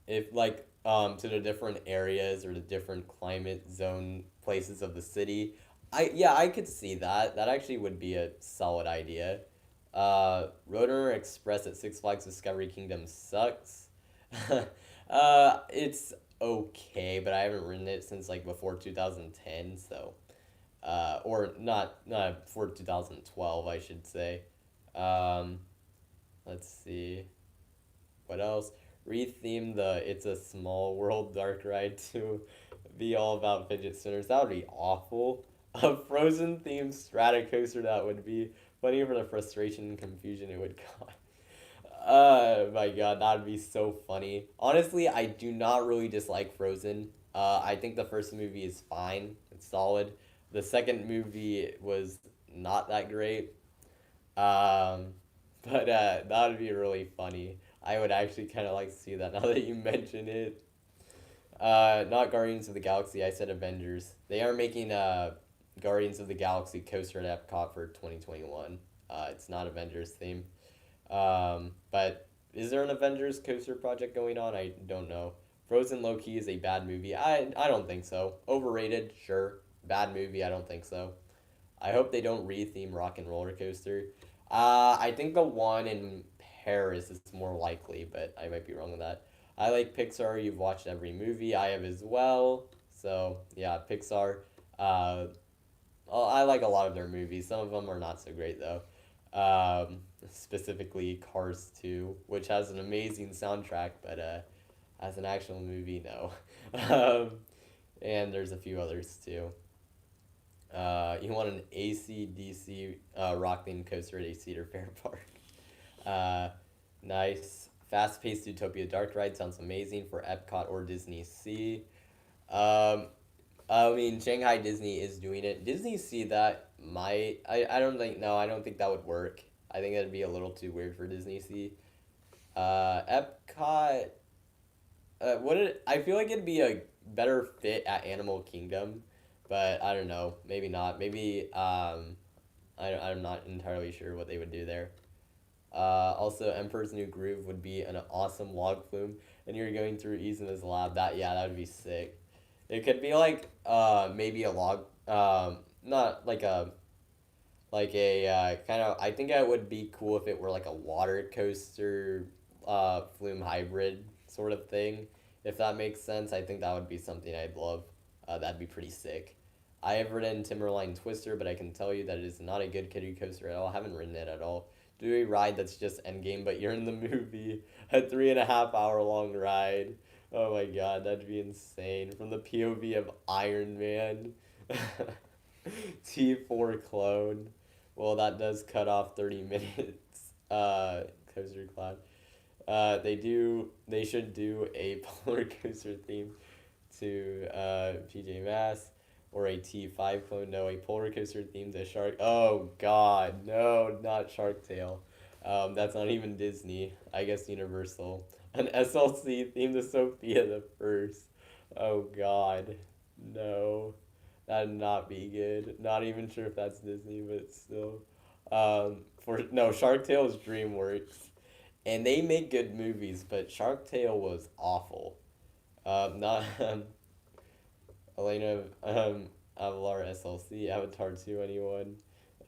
if like to the different areas or the different climate zone places of the city. I could see that. That actually would be a solid idea. Roadrunner Express at Six Flags Discovery Kingdom sucks. It's okay, but I haven't ridden it since like before 2010, so or not before 2012, I should say. Um, let's see. What else? Retheme the It's a Small World dark ride to be all about fidget spinners. That would be awful. A Frozen themed strata coaster that would be funny for the frustration and confusion it would cause. My god, that would be so funny. Honestly, I do not really dislike Frozen. I think the first movie is fine. It's solid. The second movie was not that great. Um, but that would be really funny. I would actually kind of like to see that now that you mention it. Not Guardians of the Galaxy. I said Avengers. They are making Guardians of the Galaxy coaster at Epcot for 2021. It's not Avengers theme. But is there an Avengers coaster project going on? I don't know. Frozen low key is a bad movie. I don't think so. Overrated, sure. Bad movie. I don't think so. I hope they don't re-theme Rock and Roller Coaster. I think the one in Paris is more likely, but I might be wrong with that. I like Pixar. You've watched every movie. I have as well. So yeah, Pixar. Uh, I like a lot of their movies. Some of them are not so great though. Specifically Cars 2, which has an amazing soundtrack, but as an actual movie, no. um, and there's a few others too. You want an ACDC rock themed coaster at a Cedar Fair park. Uh, nice. Fast paced Utopia Dark Ride sounds amazing for Epcot or Disney Sea. Um, I mean, Shanghai Disney is doing it. Disney Sea, that might. I don't think. No, I don't think that would work. I think that'd be a little too weird for Disney Sea. Epcot. Would it? I feel like it'd be a better fit at Animal Kingdom, but I don't know. Maybe not. Maybe I'm not entirely sure what they would do there. Also, Emperor's New Groove would be an awesome log flume, and you're going through Izuma's lab. That would be sick. It could be like maybe a log. not like a kind of. I think it would be cool if it were like a water coaster, flume hybrid sort of thing. If that makes sense, I think that would be something I'd love. That'd be pretty sick. I have ridden Timberline Twister, but I can tell you that it is not a good kiddie coaster at all. I haven't ridden it at all. Do a ride that's just endgame, but you're in the movie. A 3.5 hour long ride. Oh my god, that'd be insane. From the POV of Iron Man. T4 clone. Well, that does cut off 30 minutes. Coaster Cloud. They should do a polar coaster theme to PJ Masks or a T5 clone. No, a polar coaster themed to Shark. Oh God, no, not Shark Tale. That's not even Disney. I guess Universal. An SLC themed to Sophia the First. Oh God, no, that'd not be good. Not even sure if that's Disney, but still. For no, Shark Tale is DreamWorks, and they make good movies, but Shark Tale was awful. Not Elena Avalar SLC, Avatar 2 anyone?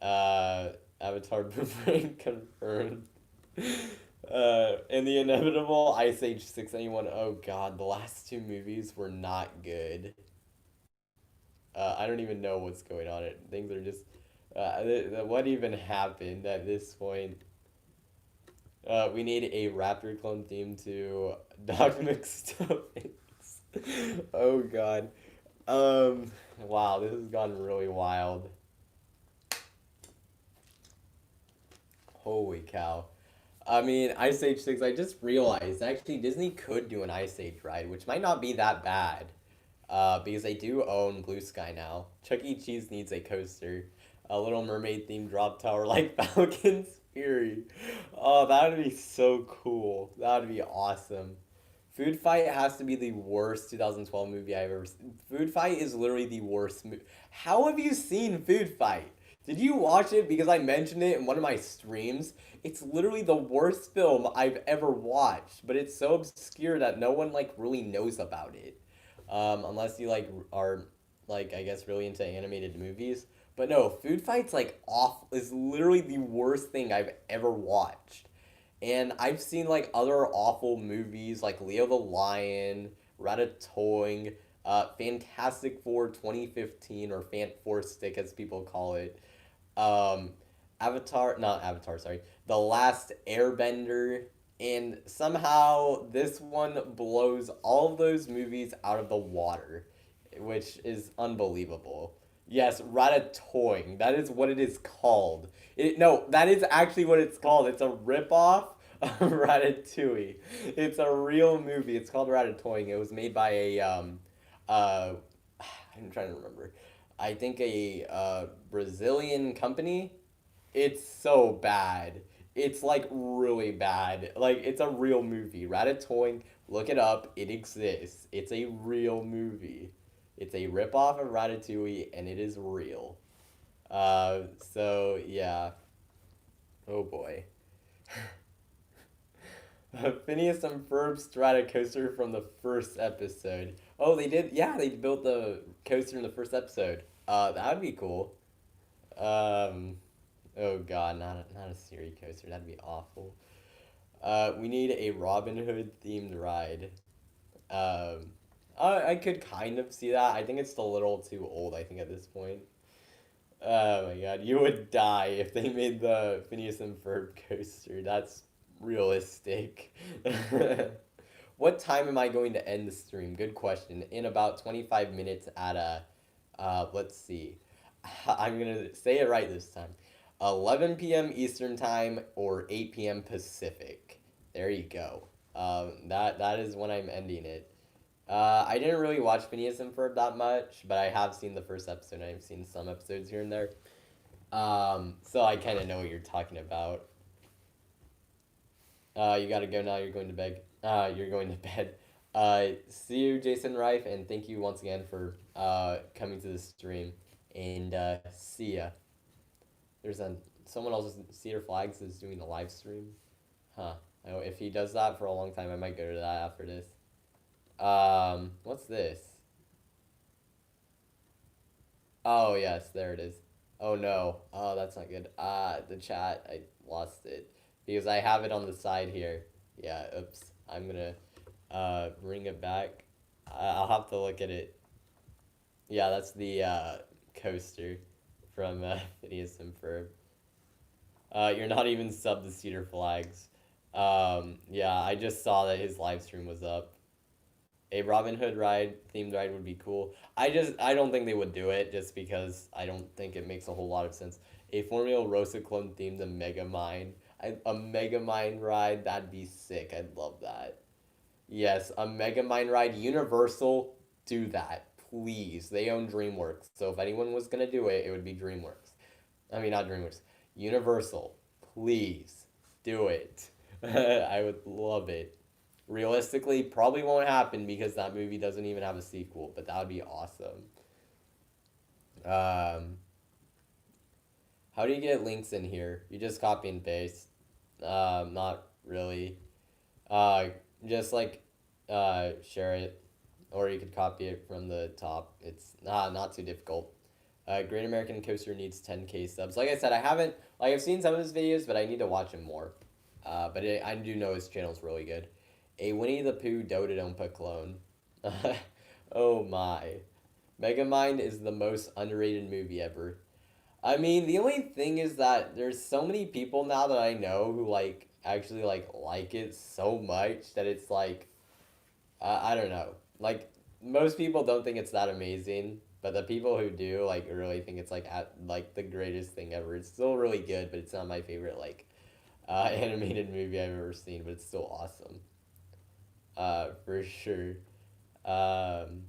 Avatar Boomerang confirmed. And the inevitable Ice Age 6 anyone? Oh god, the last two movies were not good. I don't even know what's going on. Things are just. What even happened at this point? We need a Raptor clone theme to Doc McStuffins. Oh god. Wow, this has gotten really wild. Holy cow. I mean, Ice Age 6, I just realized actually Disney could do an Ice Age ride, which might not be that bad. Because they do own Blue Sky now. Chuck E. Cheese needs a coaster. A Little Mermaid themed drop tower like Falcon's Fury. Oh, that would be so cool. That would be awesome. Food Fight has to be the worst 2012 movie I've ever seen. Food Fight is literally the worst movie. How have you seen Food Fight? Did you watch it because I mentioned it in one of my streams? It's literally the worst film I've ever watched, but it's so obscure that no one like really knows about it. Unless you like are like I guess really into animated movies. But no, Food Fight's like off is literally the worst thing I've ever watched. And I've seen like other awful movies like Leo the Lion, Ratatouille, Fantastic Four 2015 or Fant Four Stick as people call it. Um, Avatar, not Avatar, sorry, The Last Airbender, and somehow this one blows all of those movies out of the water, which is unbelievable. Yes, Ratatouille. That is what it is called. No, that is actually what it's called. It's a ripoff of Ratatouille. It's a real movie. It's called Ratatouille. It was made by a uh, I'm trying to remember. I think a Brazilian company. It's so bad. It's like really bad. Like it's a real movie. Ratatouille. Look it up. It exists. It's a real movie. It's a ripoff of Ratatouille, and it is real. So yeah. Oh boy. Phineas and Ferb Stratocoaster from the first episode. Oh, they did. Yeah, they built the coaster in the first episode. That would be cool. Um, oh god, not a Siri coaster. That'd be awful. We need a Robin Hood themed ride. Um, I could kind of see that. I think it's a little too old. I think at this point. Oh my god, you would die if they made the Phineas and Ferb coaster. That's realistic. What time am I going to end the stream? Good question. In about 25 minutes at let's see. I'm going to say it right this time. 11 p.m. Eastern Time or 8 p.m. Pacific. There you go. That is when I'm ending it. I didn't really watch Phineas and Ferb that much, but I have seen the first episode and I've seen some episodes here and there. So I kind of know what you're talking about. You gotta go now. You're going to bed. You're going to bed. See you, Jason Rife, and thank you once again for coming to the stream. And see ya. There's someone else. Cedar Flags is doing a live stream. Huh. If he does that for a long time, I might go to that after this. What's this? Oh yes, there it is. Oh no. Oh, that's not good. The chat, I lost it because I have it on the side here. Yeah. Oops. I'm gonna bring it back. I'll have to look at it. Yeah, that's the coaster from Phineas and Ferb. You're not even sub the Cedar Flags. Yeah, I just saw that his live stream was up. A Robin Hood ride, themed ride would be cool. I don't think they would do it just because I don't think it makes a whole lot of sense. A Formula Rosa clone themed a Mega Mine. A Mega Mine ride, that'd be sick. I'd love that. Yes, a Mega Mine ride. Universal, do that. Please. They own DreamWorks. So if anyone was going to do it, it would be DreamWorks. I mean, not DreamWorks. Universal, please do it. I would love it. Realistically, probably won't happen because that movie doesn't even have a sequel, but that would be awesome. Um, how do you get links in here? You just copy and paste. Not really. Uh, just like share it, or you could copy it from the top. It's not too difficult. Great American Coaster needs 10K subs. Like I said, I haven't I've seen some of his videos, but I need to watch him more. I do know his channel's really good. A Winnie the Pooh Dodonpa clone. Oh my. Megamind is the most underrated movie ever. I mean, the only thing is that there's so many people now that I know who actually like it so much that it's like I don't know. Like most people don't think it's that amazing, but the people who do really think it's the greatest thing ever. It's still really good, but it's not my favorite animated movie I've ever seen, but it's still awesome. For sure. Um,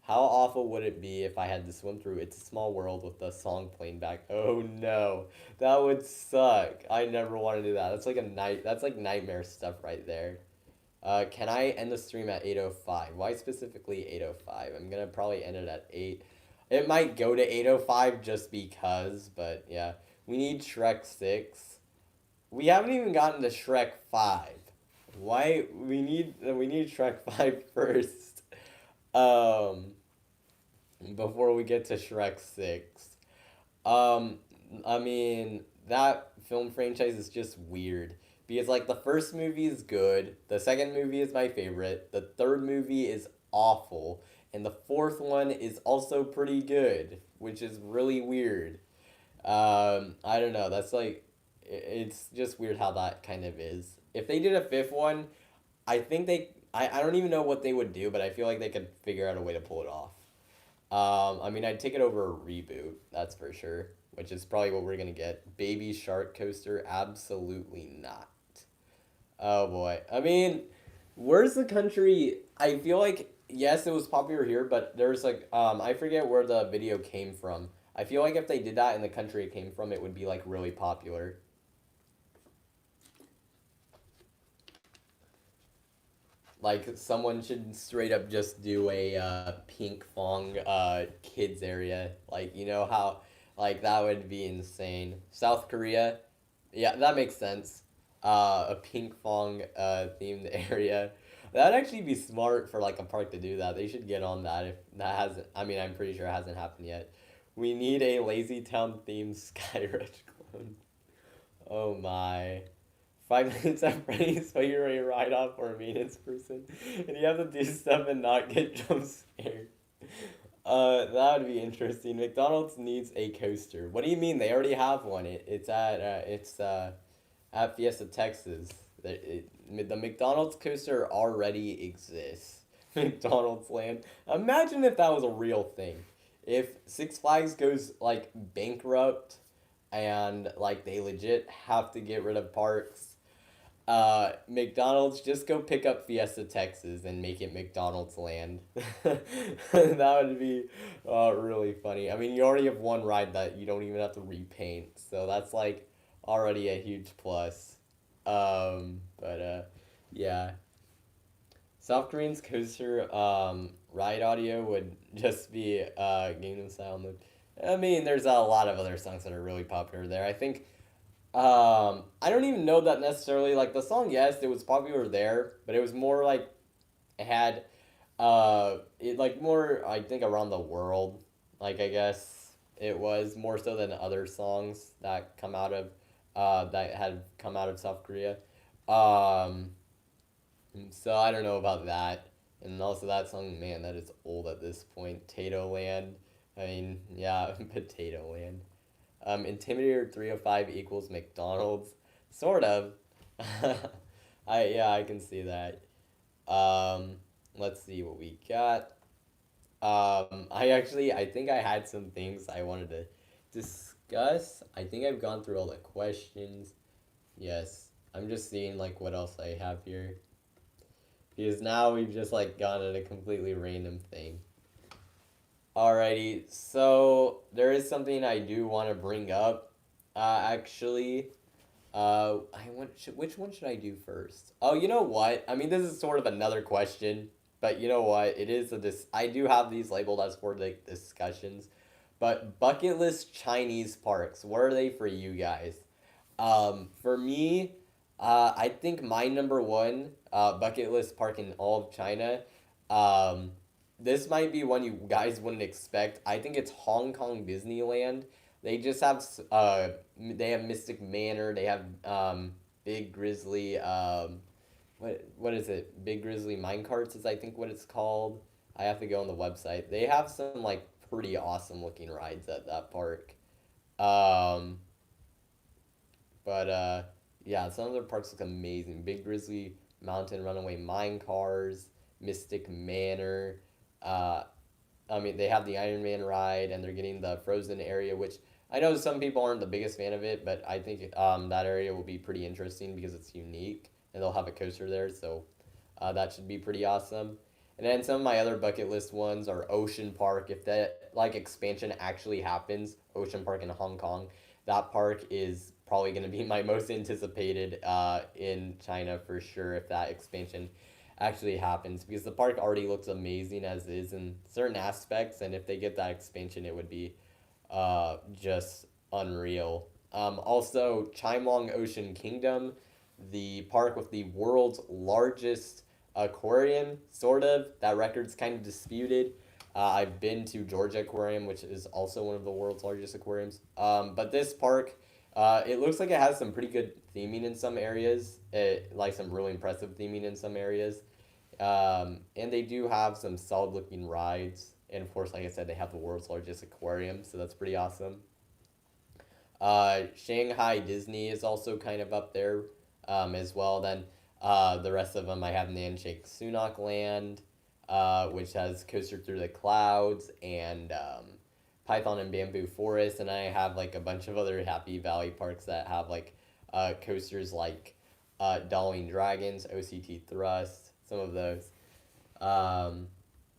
how awful would it be if I had to swim through It's a Small World with the song playing back? Oh no, that would suck. I never want to do that. That's like a night. That's like nightmare stuff right there. Can I end the stream at 8:05? Why specifically 8:05? I'm gonna probably end it at 8. It might go to 8:05 just because, but yeah. We need Shrek 6. We haven't even gotten to Shrek 5. Why we need Shrek 5 first. Um Before we get to Shrek 6. Um I mean, that film franchise is just weird because the first movie is good, the second movie is my favorite, the third movie is awful, and the fourth one is also pretty good, which is really weird. I don't know. That's it's just weird how that kind of is. If they did a fifth one, I don't even know what they would do, but I feel like they could figure out a way to pull it off. I mean, I'd take it over a reboot, that's for sure, which is probably what we're gonna get. Baby Shark Coaster, absolutely not. Oh boy. I mean, where's the country? I feel like yes, it was popular here, but there's I forget where the video came from. I feel like if they did that in the country it came from, it would be really popular. Like someone should straight up just do a pink fong kids area. Like you know how that would be insane. South Korea, yeah, that makes sense. A pink fong themed area. That'd actually be smart for a park to do that. They should get on that if that hasn't. I mean, I'm pretty sure it hasn't happened yet. We need a Lazy Town themed Skyrush clone. Oh my. 5 minutes at Freddy's, so you're a write off or a maintenance person, and you have to do stuff and not get jump scared. That would be interesting. McDonald's needs a coaster. What do you mean? They already have one. It's at Fiesta, Texas. The McDonald's coaster already exists. McDonald's Land. Imagine if that was a real thing. If Six Flags goes bankrupt and they legit have to get rid of parks, McDonald's just go pick up Fiesta, Texas, and make it McDonald's Land. That would be really funny. I mean, you already have one ride that you don't even have to repaint, so that's already a huge plus. But yeah, South Korean's coaster ride audio would just be Gangnam Style mode. I mean, there's a lot of other songs that are really popular there. I think I don't even know that necessarily. The song, yes, it was popular there, but it was more it had, it more I think around the world. I guess it was more so than other songs that come out of that had come out of South Korea. Um, so I don't know about that. And also that song, man, that is old at this point. Potato Land. I mean, yeah, Potato Land. Intimidator 305 equals McDonald's. Sort of. I can see that. Um, let's see what we got. I think I had some things I wanted to discuss. I think I've gone through all the questions. Yes, I'm just seeing like what else I have here. Because now we've just like gone at a completely random thing. Alrighty, so there is something I do want to bring up. Actually, which one should I do first? Oh, you know what? I mean, this is sort of another question, but you know what? It is a dis. I do have these labeled as for like discussions, but bucket list Chinese parks. What are they for you guys? For me, I think my number one bucket list park in all of China. Um, this might be one you guys wouldn't expect. I think it's Hong Kong Disneyland. They just have they have Mystic Manor. They have Big Grizzly. What is it? Big Grizzly Minecarts is I think what it's called. I have to go on the website. They have some like pretty awesome looking rides at that park. Um, but yeah, some of their parks look amazing. Big Grizzly Mountain Runaway Mine Cars, Mystic Manor. Uh, I mean, they have the Iron Man ride, and they're getting the Frozen area, which I know some people aren't the biggest fan of it, but I think that area will be pretty interesting because it's unique, and they'll have a coaster there, so that should be pretty awesome. And then some of my other bucket list ones are Ocean Park. If that like expansion actually happens, Ocean Park in Hong Kong, that park is probably going to be my most anticipated in China for sure if that expansion actually happens because the park already looks amazing as is in certain aspects, and if they get that expansion, it would be just unreal. Also, Chimelong Ocean Kingdom, the park with the world's largest aquarium, sort of. That record's kind of disputed. I've been to Georgia Aquarium, which is also one of the world's largest aquariums. But this park, it looks like it has some pretty good theming in some areas, like some really impressive theming in some areas. And they do have some solid looking rides. And of course, like I said, they have the world's largest aquarium, so that's pretty awesome. Shanghai Disney is also kind of up there as well. Then the rest of them, I have Nanshake Sunak Land, which has Coaster Through the Clouds and Python and Bamboo Forest. And I have like a bunch of other Happy Valley parks that have like coasters like Dolling Dragons, OCT Thrust, some of those. Um,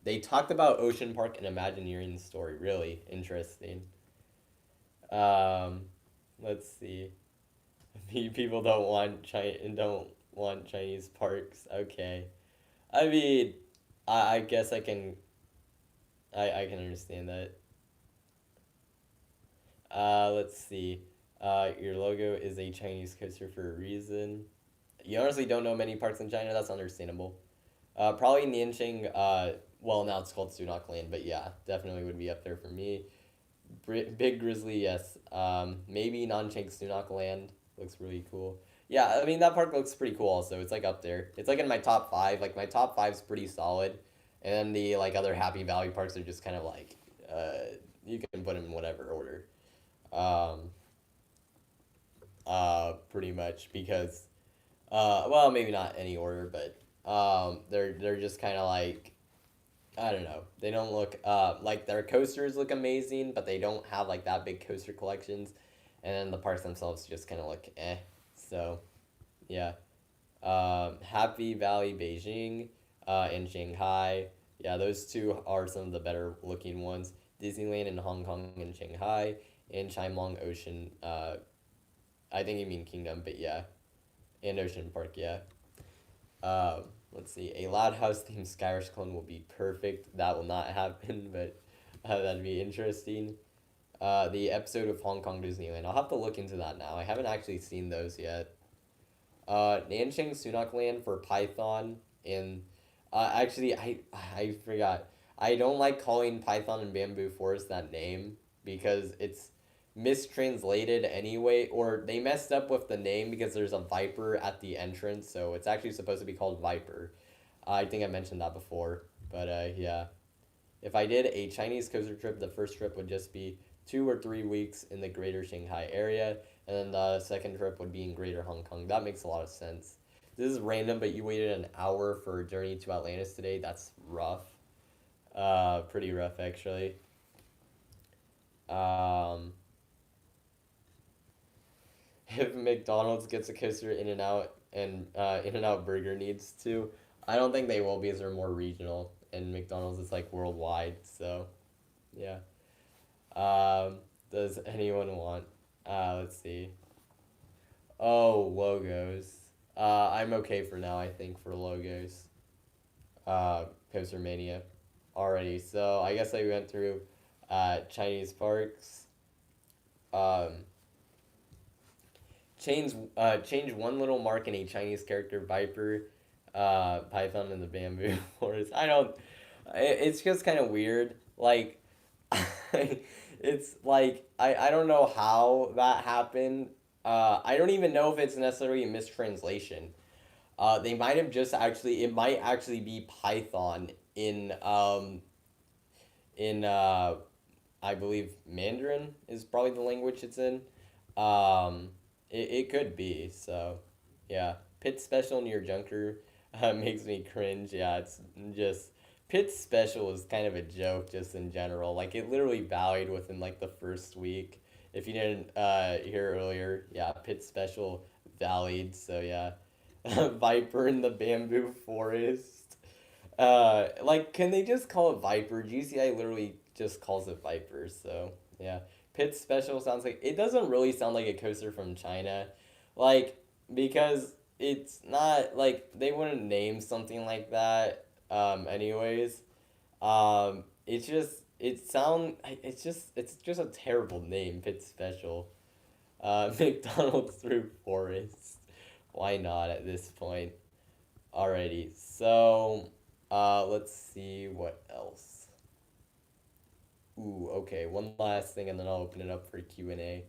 they talked about Ocean Park and Imagineering story. Really interesting. Um, let's see. People don't want Chinese parks. Okay. I mean, I guess I can understand that. Let's see. Your logo is a Chinese coaster for a reason. You honestly don't know many parks in China. That's understandable. Probably Nanjing. Well, now it's called Sunak Land, but yeah, definitely would be up there for me. Big Grizzly, yes. Maybe Nanchang Sunak Land looks really cool. Yeah, I mean that park looks pretty cool. Also, it's like up there. It's like in my top five. Like my top five's pretty solid, and then the like other Happy Valley parks are just kind of like you can put them in whatever order. Um, pretty much because well maybe not any order, but they're just kind of like I don't know. They don't look like their coasters look amazing, but they don't have like that big coaster collections, and then the parks themselves just kind of look eh. So, yeah. Happy Valley, Beijing, and Shanghai. Yeah, those two are some of the better looking ones. Disneyland in Hong Kong and Shanghai, and Chimelong Ocean. I think you mean Kingdom, but yeah, and Ocean Park. Yeah. Uh, let's see. A Loud House themed Skyrish clone will be perfect. That will not happen, but that'd be interesting. The episode of Hong Kong Disneyland. I'll have to look into that now. I haven't actually seen those yet. Nanchang Sunak Land for Python. And actually, I forgot. I don't like calling Python and Bamboo Forest that name. because it's mistranslated anyway, or they messed up with the name because there's a Viper at the entrance, so it's actually supposed to be called Viper. I think I mentioned that before, but yeah. If I did a Chinese coaster trip, the first trip would just be 2 or 3 weeks in the greater Shanghai area, and then the second trip would be in greater Hong Kong. That makes a lot of sense. This is random, but you waited an hour for a journey to Atlantis today. That's rough. Pretty rough, actually. Um, if McDonald's gets a coaster In and Out and In and Out Burger needs to, I don't think they will because they're more regional, and McDonald's is like worldwide. So yeah. Does anyone want? Let's see. Oh, logos. I'm okay for now. I think for logos. Coaster Mania, already. So I guess I went through, Chinese parks. Um, change one little mark in a Chinese character, Viper, Python in the bamboo forest. I don't. It's just kind of weird. Like, it's like I don't know how that happened. I don't even know if it's necessarily a mistranslation. They might have just actually. It might actually be Python in I believe Mandarin is probably the language it's in. Um, it could be. So, yeah. Pitt special near Junker makes me cringe. Yeah, it's just Pitt's special is kind of a joke just in general. Like it literally valued within like the first week. If you didn't hear earlier, yeah, Pitt's special valued. So yeah, Viper in the bamboo forest. Like, can they just call it Viper? GCI literally just calls it Viper, so yeah. Pit's special sounds like it doesn't really sound like a coaster from China, like because it's not like they wouldn't name something like that. Anyways, it's just a terrible name. Pit's special. McDonald's through forest. Why not at this point? Alrighty, so let's see what else. Ooh, okay, one last thing, and then I'll open it up for Q&A.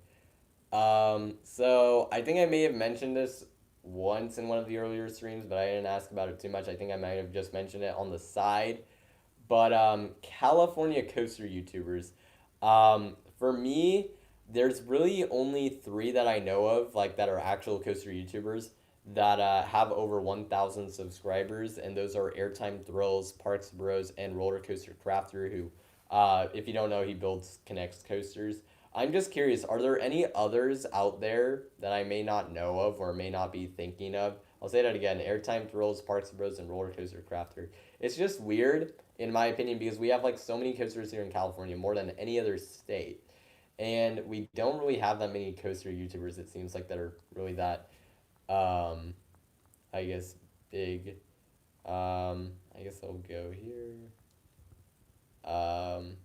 So I think I may have mentioned this once in one of the earlier streams, but I didn't ask about it too much. I think I might have just mentioned it on the side. But California coaster YouTubers, for me, there's really only three that I know of, like that are actual coaster YouTubers that have over 1,000 subscribers, and those are Airtime Thrills, Parks Bros, and Roller Coaster Crafter. Who, if you don't know, he builds connects coasters. I'm just curious, are there any others out there that I may not know of or may not be thinking of? I'll say that again: Airtime Thrills, Parks Bros, and Roller Coaster Crafter. It's just weird in my opinion, because we have like so many coasters here in California, more than any other state, and we don't really have that many coaster YouTubers. It seems like that are really that, um, I guess big. I guess I'll go here. Um,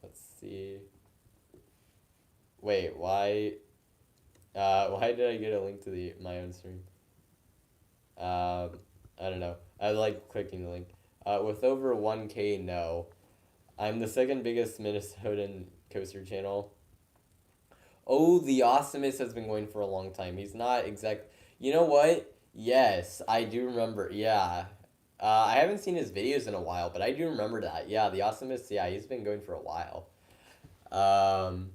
let's see. Wait, why? Why did I get a link to the my own stream? I don't know. I like clicking the link. With over 1K, no. I'm the second biggest Minnesotan coaster channel. Oh, the Awesomeness has been going for a long time. He's not exact. You know what? Yes, I do remember. Yeah. I haven't seen his videos in a while, but I do remember that. Yeah, the Awesomeness, yeah, he's been going for a while. Um,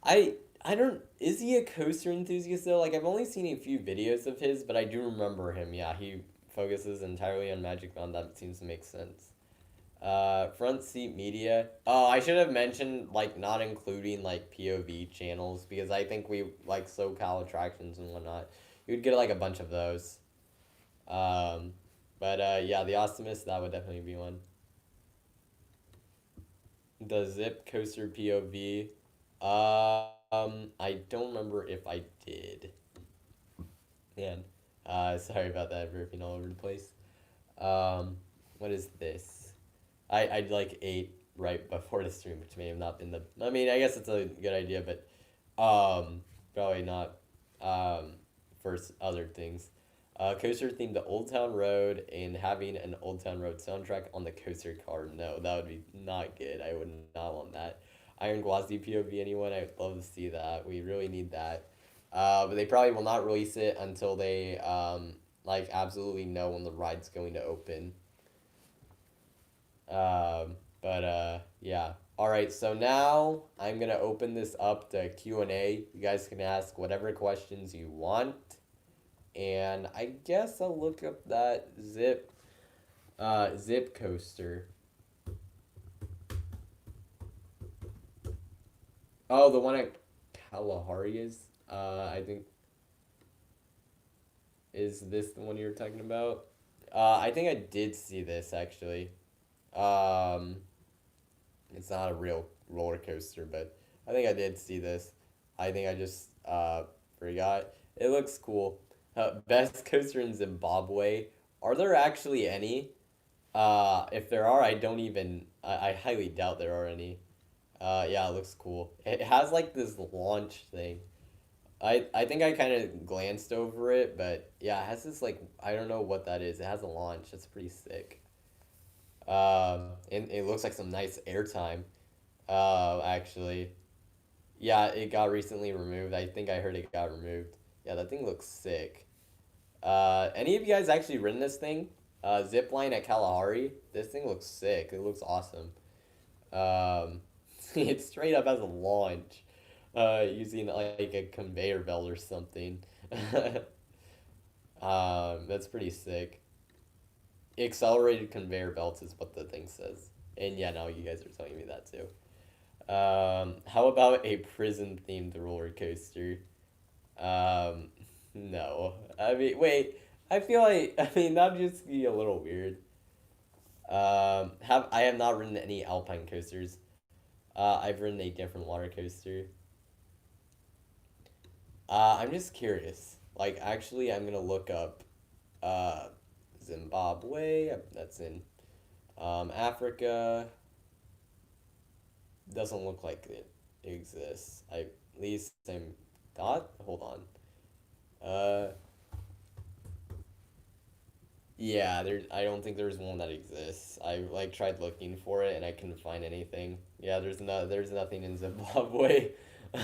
I don't. Is he a coaster enthusiast though? Like I've only seen a few videos of his, but I do remember him. Yeah, he focuses entirely on Magic Mountain. That seems to make sense. Front seat media. Oh, I should have mentioned like not including like POV channels because I think we like SoCal attractions and whatnot. You'd get like a bunch of those. Um, but yeah, the Optimist that would definitely be one. The Zip Coaster POV. I don't remember if I did. Man, sorry about that, ripping all over the place. What is this? I like ate right before the stream, which may have not been the. I mean, I guess it's a good idea, but probably not for other things. Coaster themed to Old Town Road and having an Old Town Road soundtrack on the coaster car. No, that would be not good. I would not want that. Iron Glossy POV, anyone? I would love to see that. We really need that. But they probably will not release it until they like absolutely know when the ride's going to open. Yeah. All right, so now I'm gonna open this up to Q&A. You guys can ask whatever questions you want, and I guess I'll look up that zip coaster. Oh, the one at Kalahari is. I think is this the one you were talking about? I think I did see this actually. Um, it's not a real roller coaster, but I think I did see this. I think I just forgot. It looks cool. Best coaster in Zimbabwe. Are there actually any? If there are, I don't even. I highly doubt there are any. Yeah, it looks cool. It has like this launch thing. I think I kind of glanced over it, but yeah, it has this like I don't know what that is. It has a launch. It's pretty sick. And it looks like some nice airtime. Actually, yeah, it got recently removed. I think I heard it got removed. Yeah, that thing looks sick. Any of you guys actually ridden this thing? Zip line at Kalahari. This thing looks sick. It looks awesome. Um, it straight up has a launch. Using like a conveyor belt or something. That's pretty sick. Accelerated conveyor belts is what the thing says. And yeah, now you guys are telling me that too. How about a prison themed roller coaster? Um, no. I mean, wait. I feel like I mean that'd just be a little weird. Have I have not ridden any alpine coasters. I've ridden a different water coaster. I'm just curious. Like, actually, I'm gonna look up uh, Zimbabwe. That's in Africa. Doesn't look like it exists. I at least I'm thought. Hold on. Uh, yeah. There. I don't think there's one that exists. I like tried looking for it and I couldn't find anything. Yeah. There's nothing in Zimbabwe.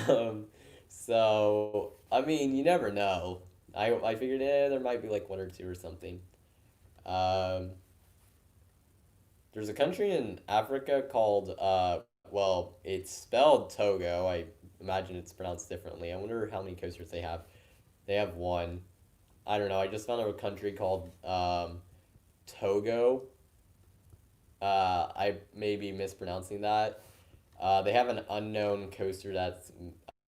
um, so I mean, you never know. I figured there might be like one or two or something. Um, there's a country in Africa called well, it's spelled Togo. I imagine it's pronounced differently. I wonder how many coasters they have. They have one. I don't know. I just found a country called Togo. I may be mispronouncing that. They have an unknown coaster that's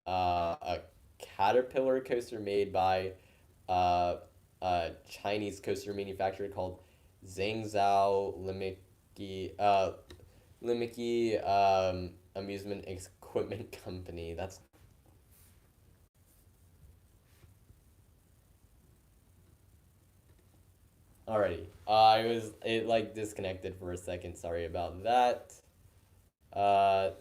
a caterpillar coaster made by uh, a Chinese coaster manufacturer called Zhangzhou Limiki Amusement Equipment Company. That's alrighty. I was it like disconnected for a second. Sorry about that.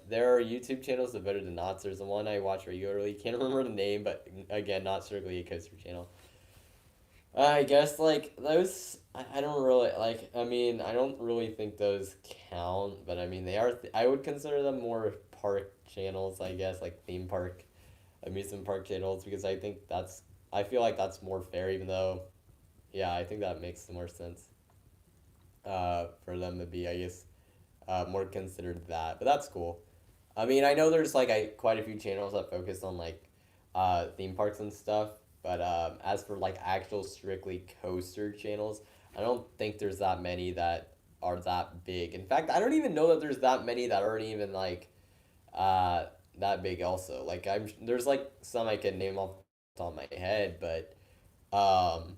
There are YouTube channels devoted to knots. There's the one I watch regularly. Can't remember the name, but again, not strictly a coaster channel. I guess like those. I don't really like. I mean, I don't really think those count, but I mean they are. I would consider them more park channels. I guess like theme park, amusement park channels because I think that's. I feel like that's more fair, even though, yeah, I think that makes more sense. For them to be, I guess, more considered that. But that's cool. I mean, I know there's like quite a few channels that focus on like theme parks and stuff, but as for like actual strictly coaster channels, I don't think there's that many that are that big. In fact, I don't even know that there's that many that aren't even like uh, that big. Also, like there's like some I can name off the top of my head, but um,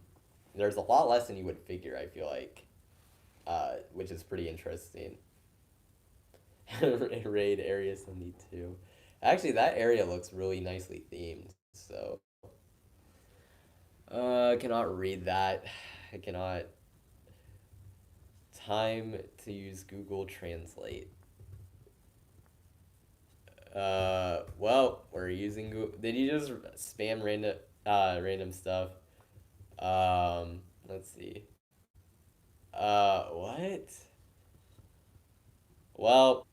there's a lot less than you would figure. I feel like, which is pretty interesting. Raid Area 72. Actually, that area looks really nicely themed. So, I cannot read that. I cannot. Time to use Google Translate. Well, we're using Google. Did you just spam random stuff? Let's see. What? Well,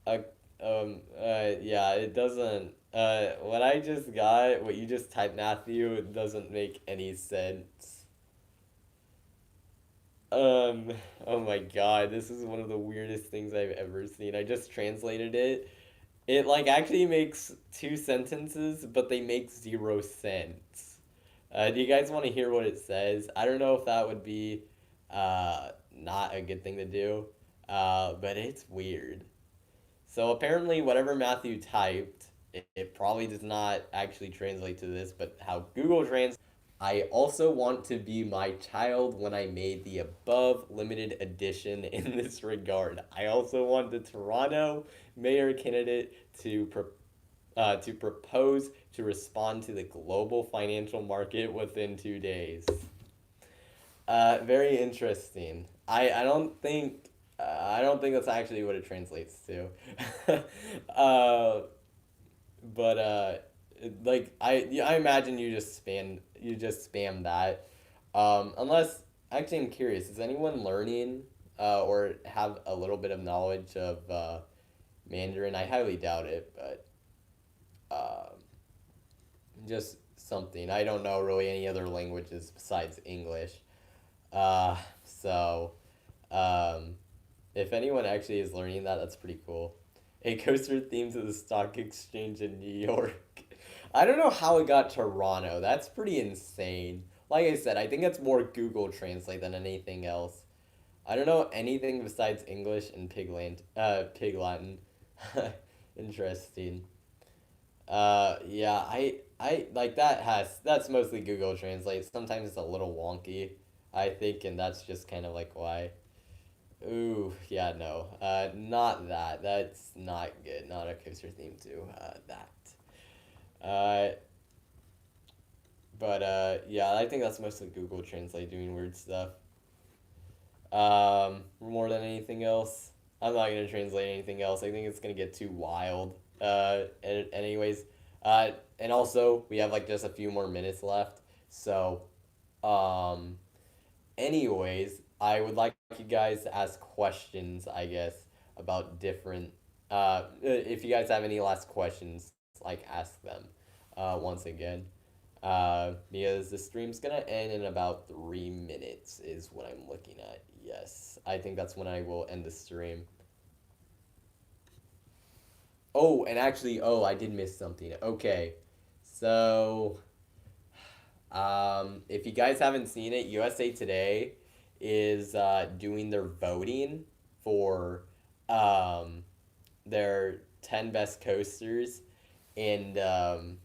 uh, yeah, it doesn't. What I just got, what you just typed, Matthew, it doesn't make any sense. Um, oh my God, this is one of the weirdest things I've ever seen. I just translated it. It like actually makes two sentences, but they make 0 sense. Do you guys want to hear what it says? I don't know if that would be not a good thing to do, but it's weird. So apparently, whatever Matthew typed, it probably does not actually translate to this, but how Google translates. I also want to be my child when I made the above limited edition in this regard. I also want the Toronto mayor candidate to propose to respond to the global financial market within 2 days. Very interesting. I don't think that's actually what it translates to. uh, but like I imagine you just spam that. Unless actually I'm curious, is anyone learning or have a little bit of knowledge of Mandarin? I highly doubt it, but just something. I don't know really any other languages besides English. So um, if anyone actually is learning that, that's pretty cool. A coaster theme to the stock exchange in New York. I don't know how it got Toronto. That's pretty insane. Like I said, I think it's more Google Translate than anything else. I don't know anything besides English and Pig Latin. Interesting. Yeah, I like that's mostly Google Translate. Sometimes it's a little wonky, I think, and that's just kind of like why. Ooh, yeah, no, not that. That's not good. Not a coaster theme to that. Uh, but yeah, I think that's mostly Google Translate doing weird stuff. More than anything else, I'm not gonna translate anything else. I think it's gonna get too wild. Anyways, and also we have like just a few more minutes left. So, um, anyways, I would like you guys to ask questions, I guess, about different. If you guys have any last questions, like ask them. Once again, because the stream's gonna end in about 3 minutes, is what I'm looking at. Yes, I think that's when I will end the stream. Oh, and actually, oh, I did miss something. Okay, so if you guys haven't seen it, USA Today is doing their voting for um, their 10 best coasters. And um,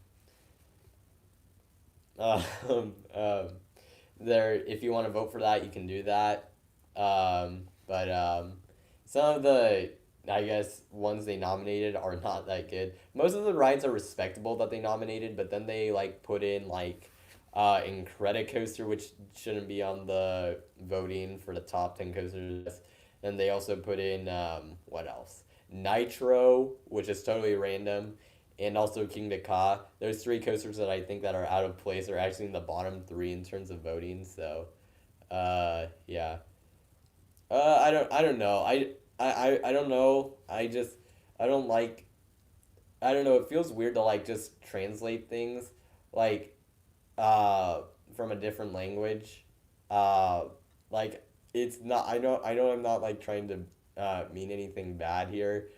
there, if you want to vote for that, you can do that. But some of the, I guess, ones they nominated are not that good. Most of the rides are respectable that they nominated, but then they like put in like Incredicoaster, which shouldn't be on the voting for the top 10 coasters. Then they also put in what else? Nitro, which is totally random, and also King Ka. There's three coasters that I think that are out of place are actually in the bottom three in terms of voting. So, yeah. I don't know. I don't know. I don't like. I don't know. It feels weird to like just translate things like uh from a different language. Uh, like it's not. I know. I'm not like trying to mean anything bad here,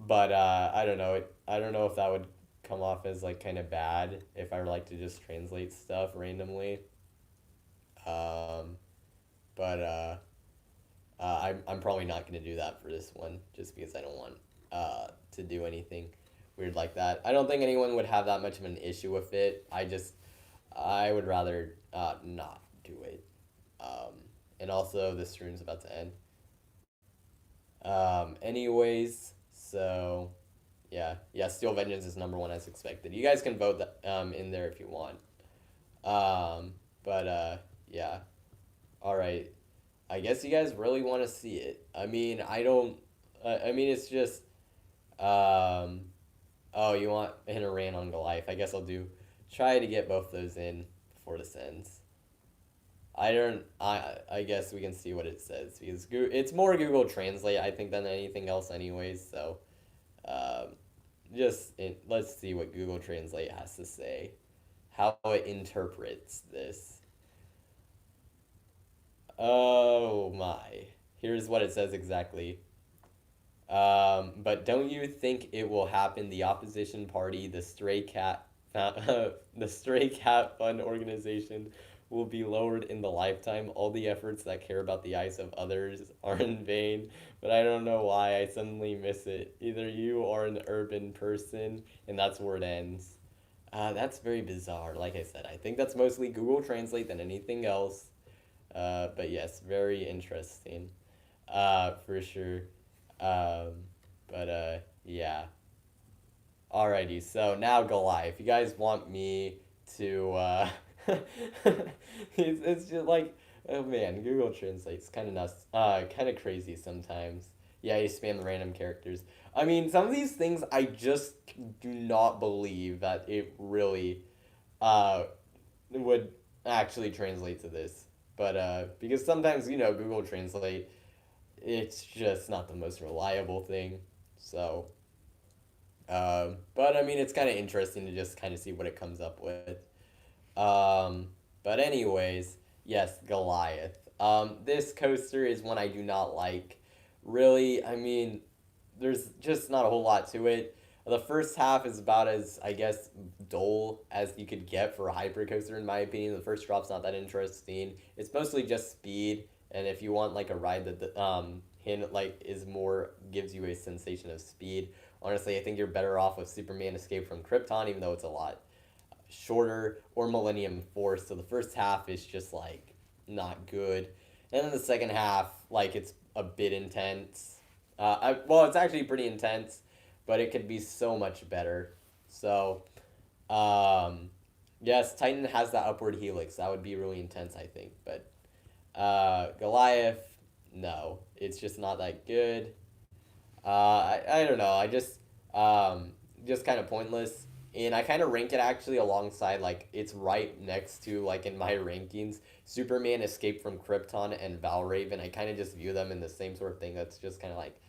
but I don't know. I don't know if that would come off as like kind of bad if I were like to just translate stuff randomly. Um, but I'm probably not gonna do that for this one just because I don't want to do anything weird like that. I don't think anyone would have that much of an issue with it. I would rather not do it. Um, and also, this stream's about to end. Anyways, so yeah, Steel Vengeance is number one as expected. You guys can vote that in there if you want. But yeah, all right. I guess you guys really want to see it. I mean, I don't. I mean, it's just. Um, oh, you want in a rant on Goliath? I guess I'll do. Try to get both those in before this ends. I guess we can see what it says because it's more Google Translate I think than anything else anyways. So um, let's see what Google Translate has to say, how it interprets this. Oh my. Here's what it says exactly. But don't you think it will happen? The opposition party, the Stray Cat Fund organization, will be lowered in the lifetime. All the efforts that care about the eyes of others are in vain. But I don't know why I suddenly miss it. Either you are an urban person, and that's where it ends. That's very bizarre. Like I said, I think that's mostly Google Translate than anything else. But yes, very interesting. For sure. Um, but yeah. Alrighty, so now Goliath. You guys want me to it's just like oh man, Google Translate's kind of nuts, kind of crazy sometimes. Yeah, you spam the random characters. I mean, some of these things I just do not believe that it really uh would actually translate to this. But because sometimes Google Translate, it's just not the most reliable thing. So but I mean, it's kind of interesting to just kind of see what it comes up with. Um, but anyways, yes, Goliath. This coaster is one I do not like. Really, I mean, there's just not a whole lot to it. The first half is about as I guess dull as you could get for a hyper coaster in my opinion. The first drop's not that interesting. It's mostly just speed, and if you want like a ride that hint like is more gives you a sensation of speed. Honestly, I think you're better off with Superman Escape from Krypton, even though it's a lot shorter, or Millennium Force. So the first half is just like not good, and then the second half, like it's a bit intense. Well, it's actually pretty intense, but it could be so much better. So, um, yes, Titan has that upward helix. That would be really intense, I think. But Goliath, no, it's just not that good. I don't know. I just kind of pointless. And I kind of rank it actually alongside like it's right next to like in my rankings Superman Escape from Krypton and Valraven. I kind of just view them in the same sort of thing. That's just kind of like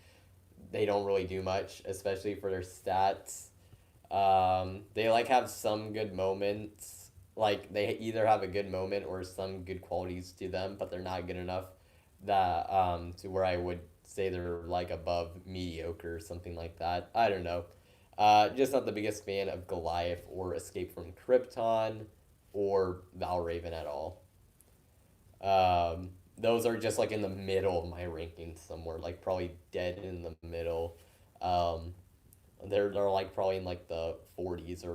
they don't really do much, especially for their stats. They like have some good moments. Like they either have a good moment or some good qualities to them, but they're not good enough that to where I would say they're like above mediocre or something like that. I don't know. Just not the biggest fan of Goliath or Escape from Krypton or Valraven at all. Those are just like in the middle of my rankings somewhere, like probably dead in the middle. Um, they're like probably in like the 40s or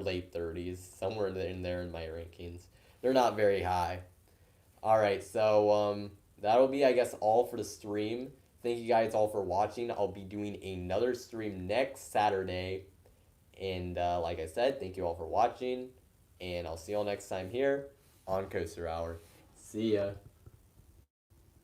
late 30s, somewhere in there in my rankings. They're not very high. All right, so that'll be I guess all for the stream. Thank you guys all for watching. I'll be doing another stream next Saturday, and like I said, thank you all for watching, and I'll see you all next time here on Coaster Hour. See ya.